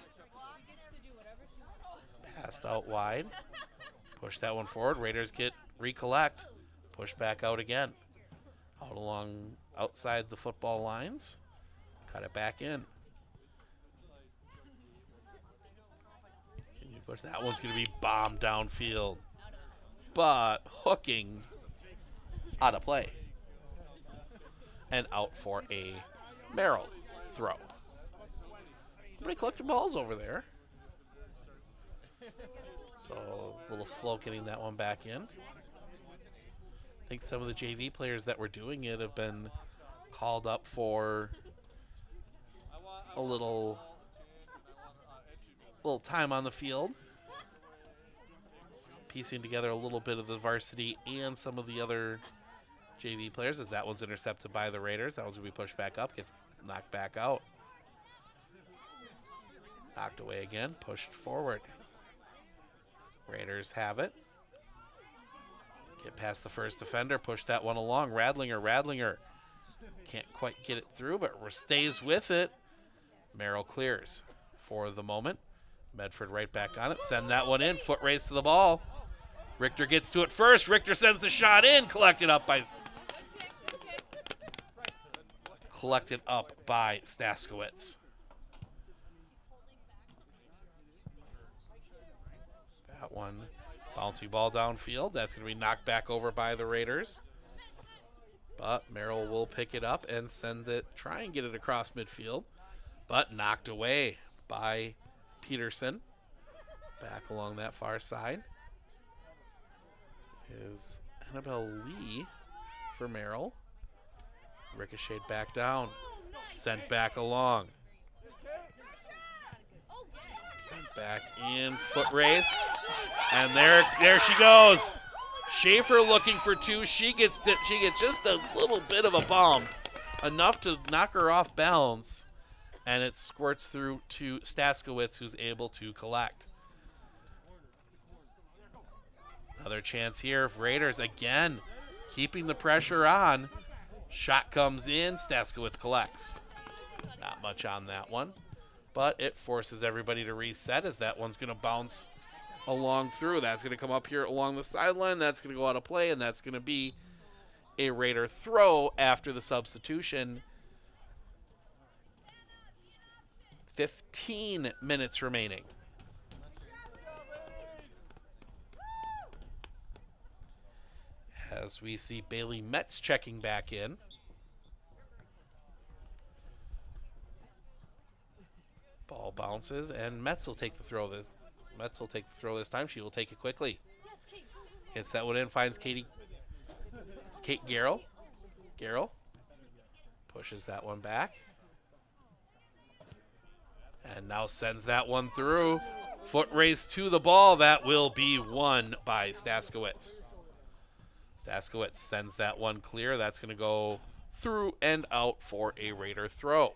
Passed out wide. Push that one forward. Raiders recollect. Push back out again. Out along outside the football lines. Cut it back in. Can you push? That one's going to be bombed downfield. But hooking out of play. And out for a Merrill throw. Pretty collected balls over there. So a little slow getting that one back in. I think some of the JV players that were doing it have been called up for a little time on the field. Piecing together a little bit of the varsity and some of the other JV players as that one's intercepted by the Raiders. That one's going to be pushed back up, gets knocked back out. Knocked away again, pushed forward. Raiders have it. Get past the first defender, push that one along. Radlinger. Can't quite get it through, but stays with it. Merrill clears for the moment. Medford right back on it. Send that one in. Foot race to the ball. Richter gets to it first. Richter sends the shot in. Collected up by Staskowitz. That one bouncing ball downfield. That's going to be knocked back over by the Raiders. But Merrill will pick it up and try and get it across midfield. But knocked away by Peterson. Back along that far side is Annabelle Lee for Merrill. Ricocheted back down. Sent back along. Sent back in. Foot race. And there she goes. Schaefer looking for two. She gets just a little bit of a bump. Enough to knock her off balance. And it squirts through to Staskowitz, who's able to collect. Another chance here. Raiders again keeping the pressure on. Shot comes in. Staskowitz collects. Not much on that one. But it forces everybody to reset as that one's going to bounce along through. That's going to come up here along the sideline. That's going to go out of play, and that's going to be a Raider throw after the substitution. 15 minutes remaining. As we see Bailey Metz checking back in. Ball bounces, and Metz will take the throw this time. She will take it quickly. Gets that one in, finds Kate Garrell. Garrell pushes that one back. And now sends that one through. Foot race to the ball. That will be won by Staskowitz. Staskowitz sends that one clear. That's going to go through and out for a Raider throw.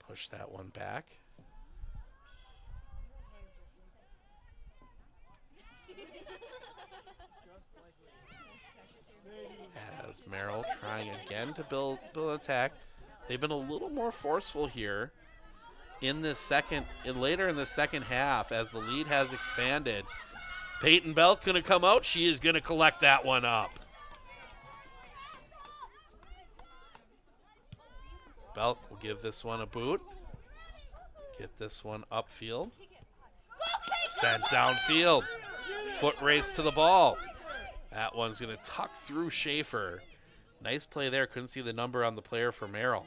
Push that one back. As Merrill trying again to build an attack. They've been a little more forceful here in this later in the second half as the lead has expanded. Peyton Belk going to come out. She is going to collect that one up. Belk will give this one a boot. Get this one upfield. Sent downfield. Foot race to the ball. That one's going to tuck through Schaefer. Nice play there. Couldn't see the number on the player for Merrill.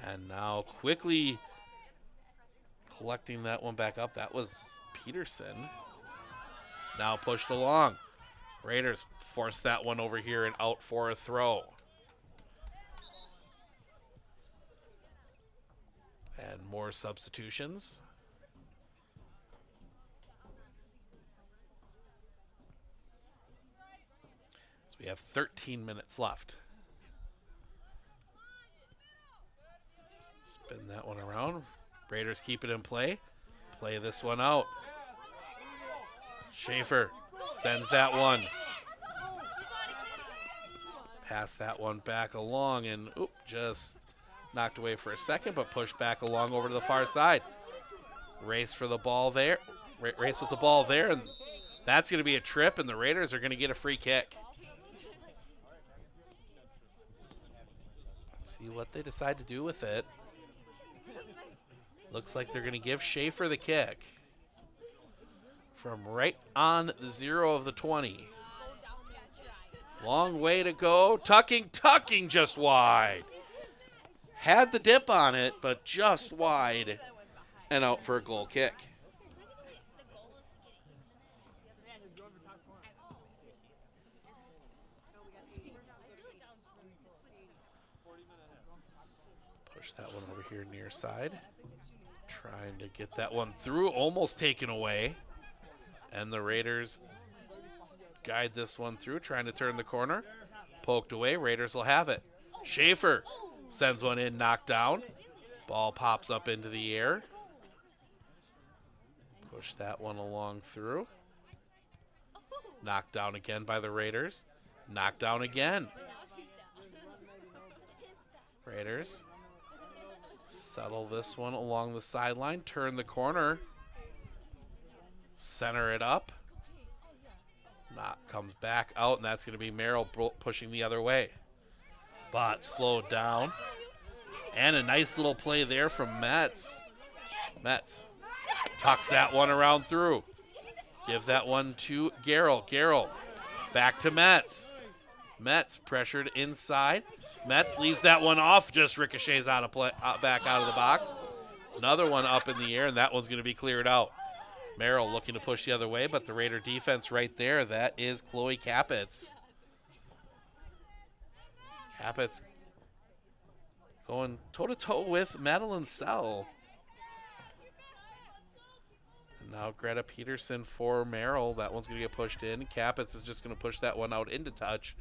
And now quickly collecting that one back up. That was Peterson. Now pushed along. Raiders force that one over here and out for a throw. And more substitutions. So we have 13 minutes left. Spin that one around. Raiders keep it in play. Play this one out. Schaefer sends that one. Pass that one back along and just knocked away for a second, but pushed back along over to the far side. Race for the ball there. Race with the ball there, and that's going to be a trip, and the Raiders are going to get a free kick. Let's see what they decide to do with it. Looks like they're going to give Schaefer the kick from right on the 0 of the 20. Long way to go. Tucking just wide. Had the dip on it, but just wide and out for a goal kick. Push that one over here near side. Trying to get that one through, almost taken away. And the Raiders guide this one through, trying to turn the corner. Poked away, Raiders will have it. Schaefer sends one in, knocked down. Ball pops up into the air. Push that one along through. Knocked down again by the Raiders. Knocked down again. Raiders settle this one along the sideline. Turn the corner. Center it up. Comes back out, and that's going to be Merrill pushing the other way. But slowed down. And a nice little play there from Metz. Metz tucks that one around through. Give that one to Garrell. Garrell back to Metz. Metz pressured inside. Metz leaves that one off, just ricochets out of play, back out of the box. Another one up in the air, and that one's going to be cleared out. Merrill looking to push the other way, but the Raider defense right there, that is Chloe Capitz. Capitz going toe-to-toe with Madeline Sell. And now Greta Peterson for Merrill. That one's going to get pushed in. Capitz is just going to push that one out into touch.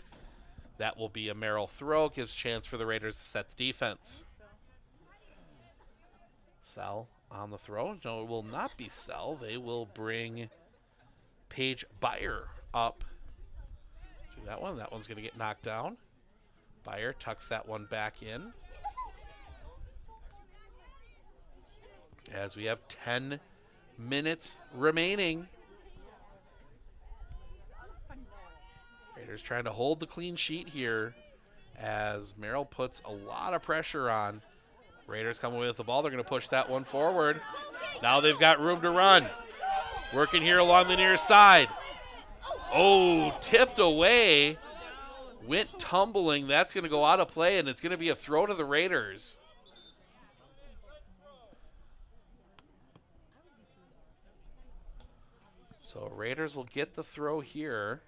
That will be a Merrill throw. Gives chance for the Raiders to set the defense. Sell on the throw. No, it will not be Sell. They will bring Paige Byer up to that one. That one's going to get knocked down. Byer tucks that one back in. As we have 10 minutes remaining. Raiders trying to hold the clean sheet here as Merrill puts a lot of pressure on. Raiders come away with the ball. They're going to push that one forward. Now they've got room to run. Working here along the near side. Oh, tipped away. went tumbling. That's going to go out of play, and it's going to be a throw to the Raiders. So Raiders will get the throw here.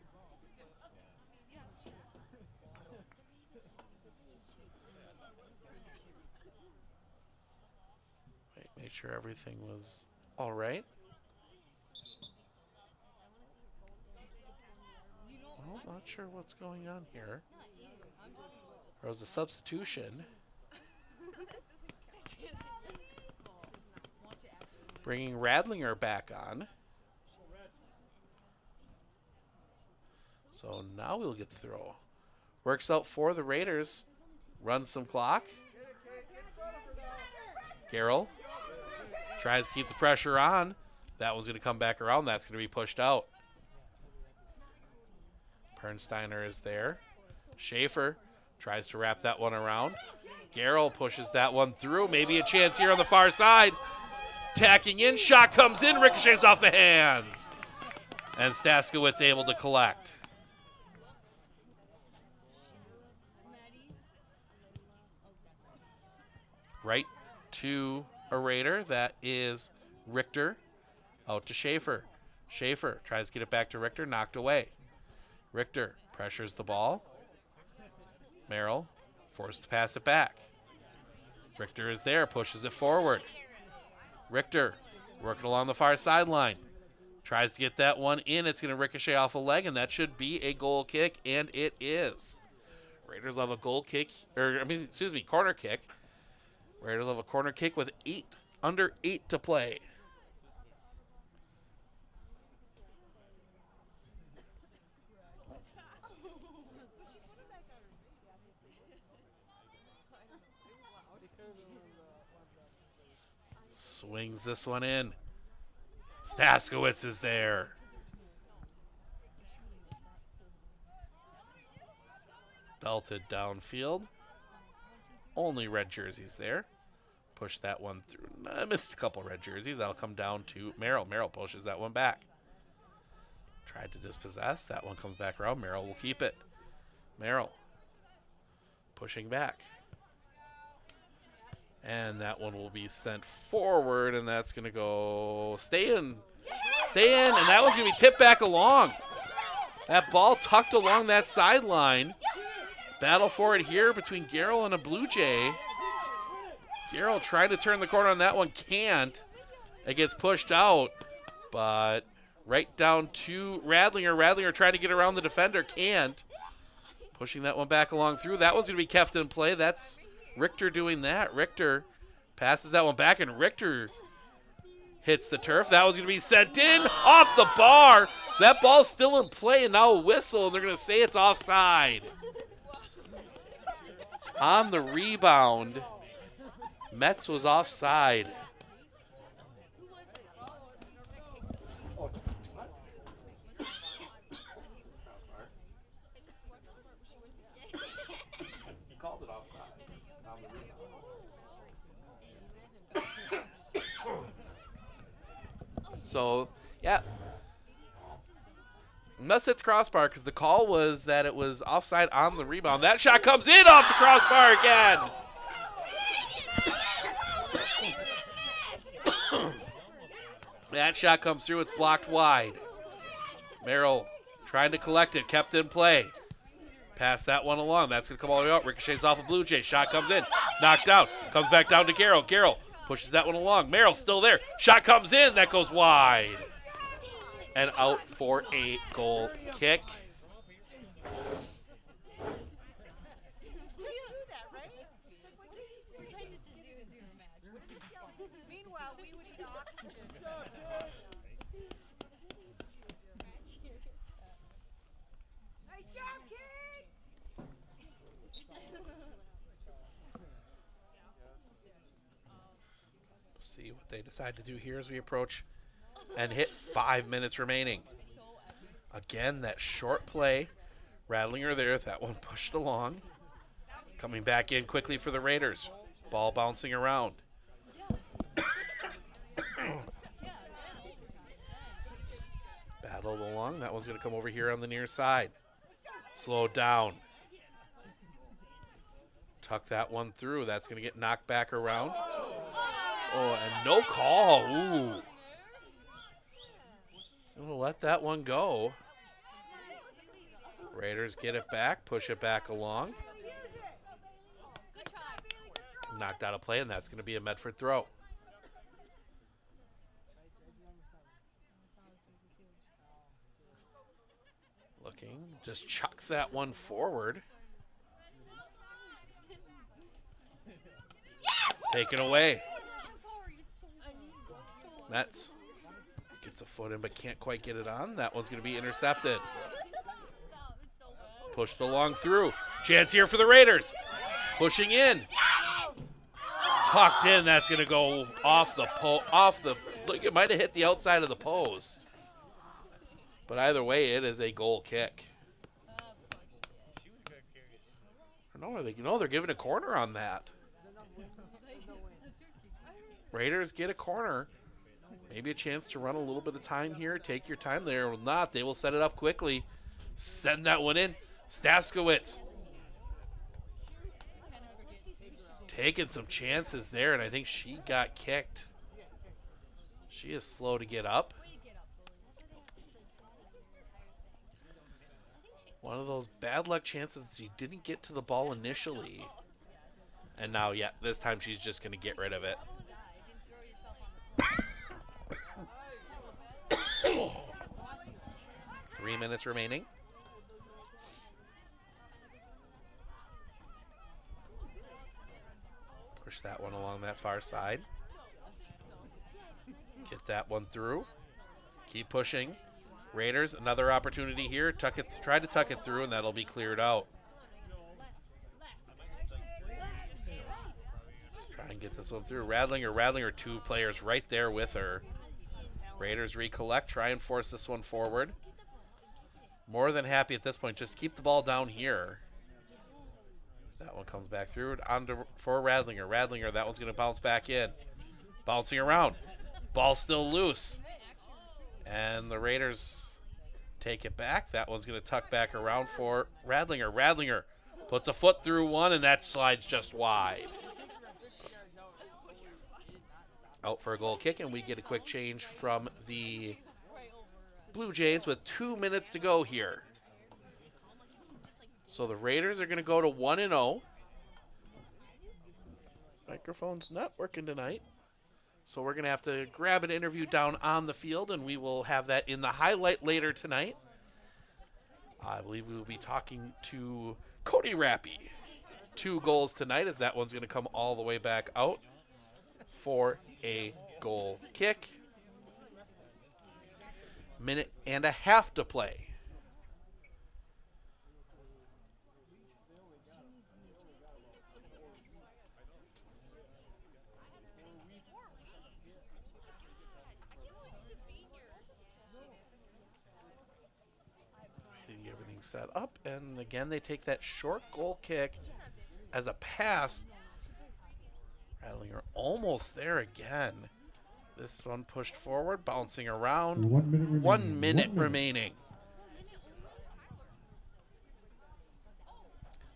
Wait, make sure everything was all right. Well, not sure what's going on here. There was a substitution. Bringing Radlinger back on. So now we'll get the throw. Works out for the Raiders. Runs some clock. Merrill tries to keep the pressure on. That one's going to come back around. That's going to be pushed out. Pernsteiner is there. Schaefer tries to wrap that one around. Merrill pushes that one through. Maybe a chance here on the far side. Tacking in. Shot comes in. Ricochets off the hands. And Staskowitz able to collect. Right to a Raider. That is Richter. Out to Schaefer. Schaefer tries to get it back to Richter. Knocked away. Richter pressures the ball. Merrill forced to pass it back. Richter is there. Pushes it forward. Richter working along the far sideline. Tries to get that one in. It's going to ricochet off a leg, and that should be a goal kick, and it is. Raiders will have a goal kick, corner kick. Raiders will have a corner kick with under 8 to play. Swings this one in. Staskowitz is there. Belted downfield. Only red jerseys there. Push that one through. I missed a couple red jerseys. That'll come down to Merrill. Merrill pushes that one back. Tried to dispossess. That one comes back around. Merrill will keep it. Merrill pushing back. And that one will be sent forward, and that's going to go stay in, and that one's going to be tipped back along. That ball tucked along that sideline. Battle for it here between Merrill and a Blue Jay. Merrill trying to turn the corner on that one, can't. It gets pushed out, but right down to Radlinger. Radlinger trying to get around the defender, can't. Pushing that one back along through. That one's going to be kept in play. That's Richter doing that. Richter passes that one back, and Richter hits the turf. That was going to be sent in off the bar. That ball's still in play, and now a whistle, and they're going to say it's offside. On the rebound, Metz was offside. He called it offside. On the rebound. So, yeah. Must hit the crossbar because the call was that it was offside on the rebound. That shot comes in off the crossbar again. That shot comes through. It's blocked wide. Merrill trying to collect it. Kept in play. Pass that one along. That's going to come all the way out. Ricochets off a Blue Jay. Shot comes in. Knocked out. Comes back down to Merrill. Merrill pushes that one along. Merrill's still there. Shot comes in. That goes wide. And out for a goal kick. See what they decide to do here as we approach and hit 5 minutes remaining. Again, that short play. Radlinger there. That one pushed along. Coming back in quickly for the Raiders. Ball bouncing around. Battled along. That one's going to come over here on the near side. Slowed down. Tuck that one through. That's going to get knocked back around. Oh, and no call. Ooh. We'll let that one go. Raiders get it back, push it back along. Knocked out of play, and that's going to be a Medford throw. Looking, just chucks that one forward. Taken away. Metz gets a foot in but can't quite get it on. That one's going to be intercepted. Pushed along through. Chance here for the Raiders. Pushing in. Tucked in. That's going to go off the look, it might have hit the outside of the post. But either way, it is a goal kick. No, they're giving a corner on that. Raiders get a corner. Maybe a chance to run a little bit of time here. Take your time there. Will not. They will set it up quickly. Send that one in. Staskowitz. Taking some chances there, and I think she got kicked. She is slow to get up. One of those bad luck chances that she didn't get to the ball initially. And now, yeah, this time she's just going to get rid of it. 3 minutes remaining. Push that one along that far side. Get that one through. Keep pushing. Raiders, another opportunity here. Try to tuck it through, and that'll be cleared out. Try and get this one through. Radlinger, two players right there with her. Raiders recollect, try and force this one forward. More than happy at this point. Just keep the ball down here. So that one comes back through. For Radlinger. Radlinger, that one's going to bounce back in. Bouncing around. Ball still loose. And the Raiders take it back. That one's going to tuck back around for Radlinger. Radlinger puts a foot through one, and that slides just wide. Out for a goal kick, and we get a quick change from the Blue Jays with 2 minutes to go here. So the Raiders are going to go to 1-0. Microphone's not working tonight. So we're going to have to grab an interview down on the field, and we will have that in the highlight later tonight. I believe we will be talking to Cody Rappy. 2 goals tonight, as that one's going to come all the way back out for a goal kick. Minute and a half to play. Everything set up, and again they take that short goal kick as a pass. Radlinger almost there again. This one pushed forward, bouncing around. 1 minute remaining. 1 minute remaining.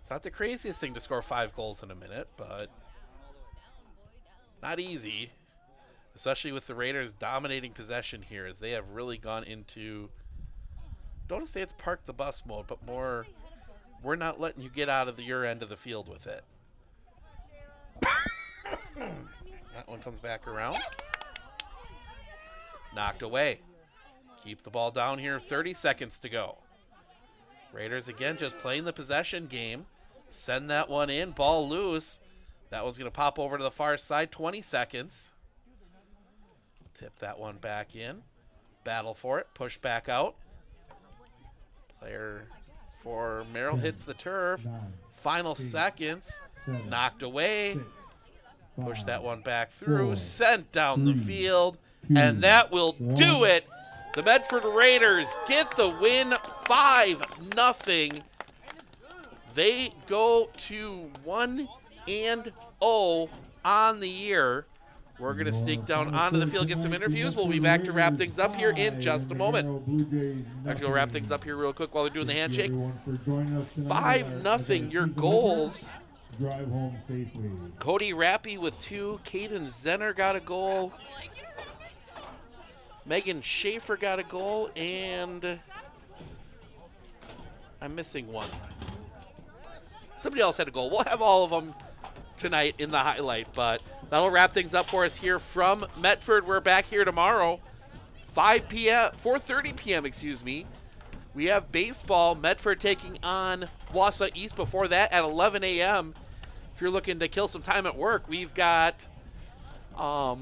It's not the craziest thing to score 5 goals in a minute, but not easy, especially with the Raiders dominating possession here, as they have really gone into, don't want to say it's park the bus mode, but more, we're not letting you get out of your end of the field with it. That one comes back around. Knocked away. Keep the ball down here. 30 seconds to go. Raiders again just playing the possession game. Send that one in. Ball loose. That one's going to pop over to the far side. 20 seconds. Tip that one back in. Battle for it. Push back out. Player for Merrill hits the turf. Final seconds. Knocked away. Push that one back through. Sent down the field. And that will do it. The Medford Raiders get the win 5-0. They go to 1-0 on the year. We're going to sneak down onto the field, get some interviews. We'll be back to wrap things up here in just a moment. Actually, we'll wrap things up here real quick while they're doing the handshake. 5-0, your goals. drive home safely. Cody Rappy with 2. Caden Zenner got a goal. Megan Schaefer got a goal, and I'm missing one. Somebody else had a goal. We'll have all of them tonight in the highlight, but that'll wrap things up for us here from Medford. We're back here tomorrow, 4:30 p.m., excuse me. We have baseball, Medford taking on Wausau East before that at 11 a.m. If you're looking to kill some time at work, we've got a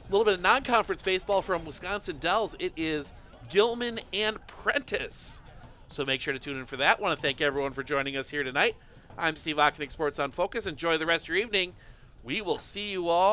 little bit of non-conference baseball from Wisconsin Dells. It is Gilman and Prentice. So make sure to tune in for that. I want to thank everyone for joining us here tonight. I'm Steve Ockenick, Sports on Focus. Enjoy the rest of your evening. We will see you all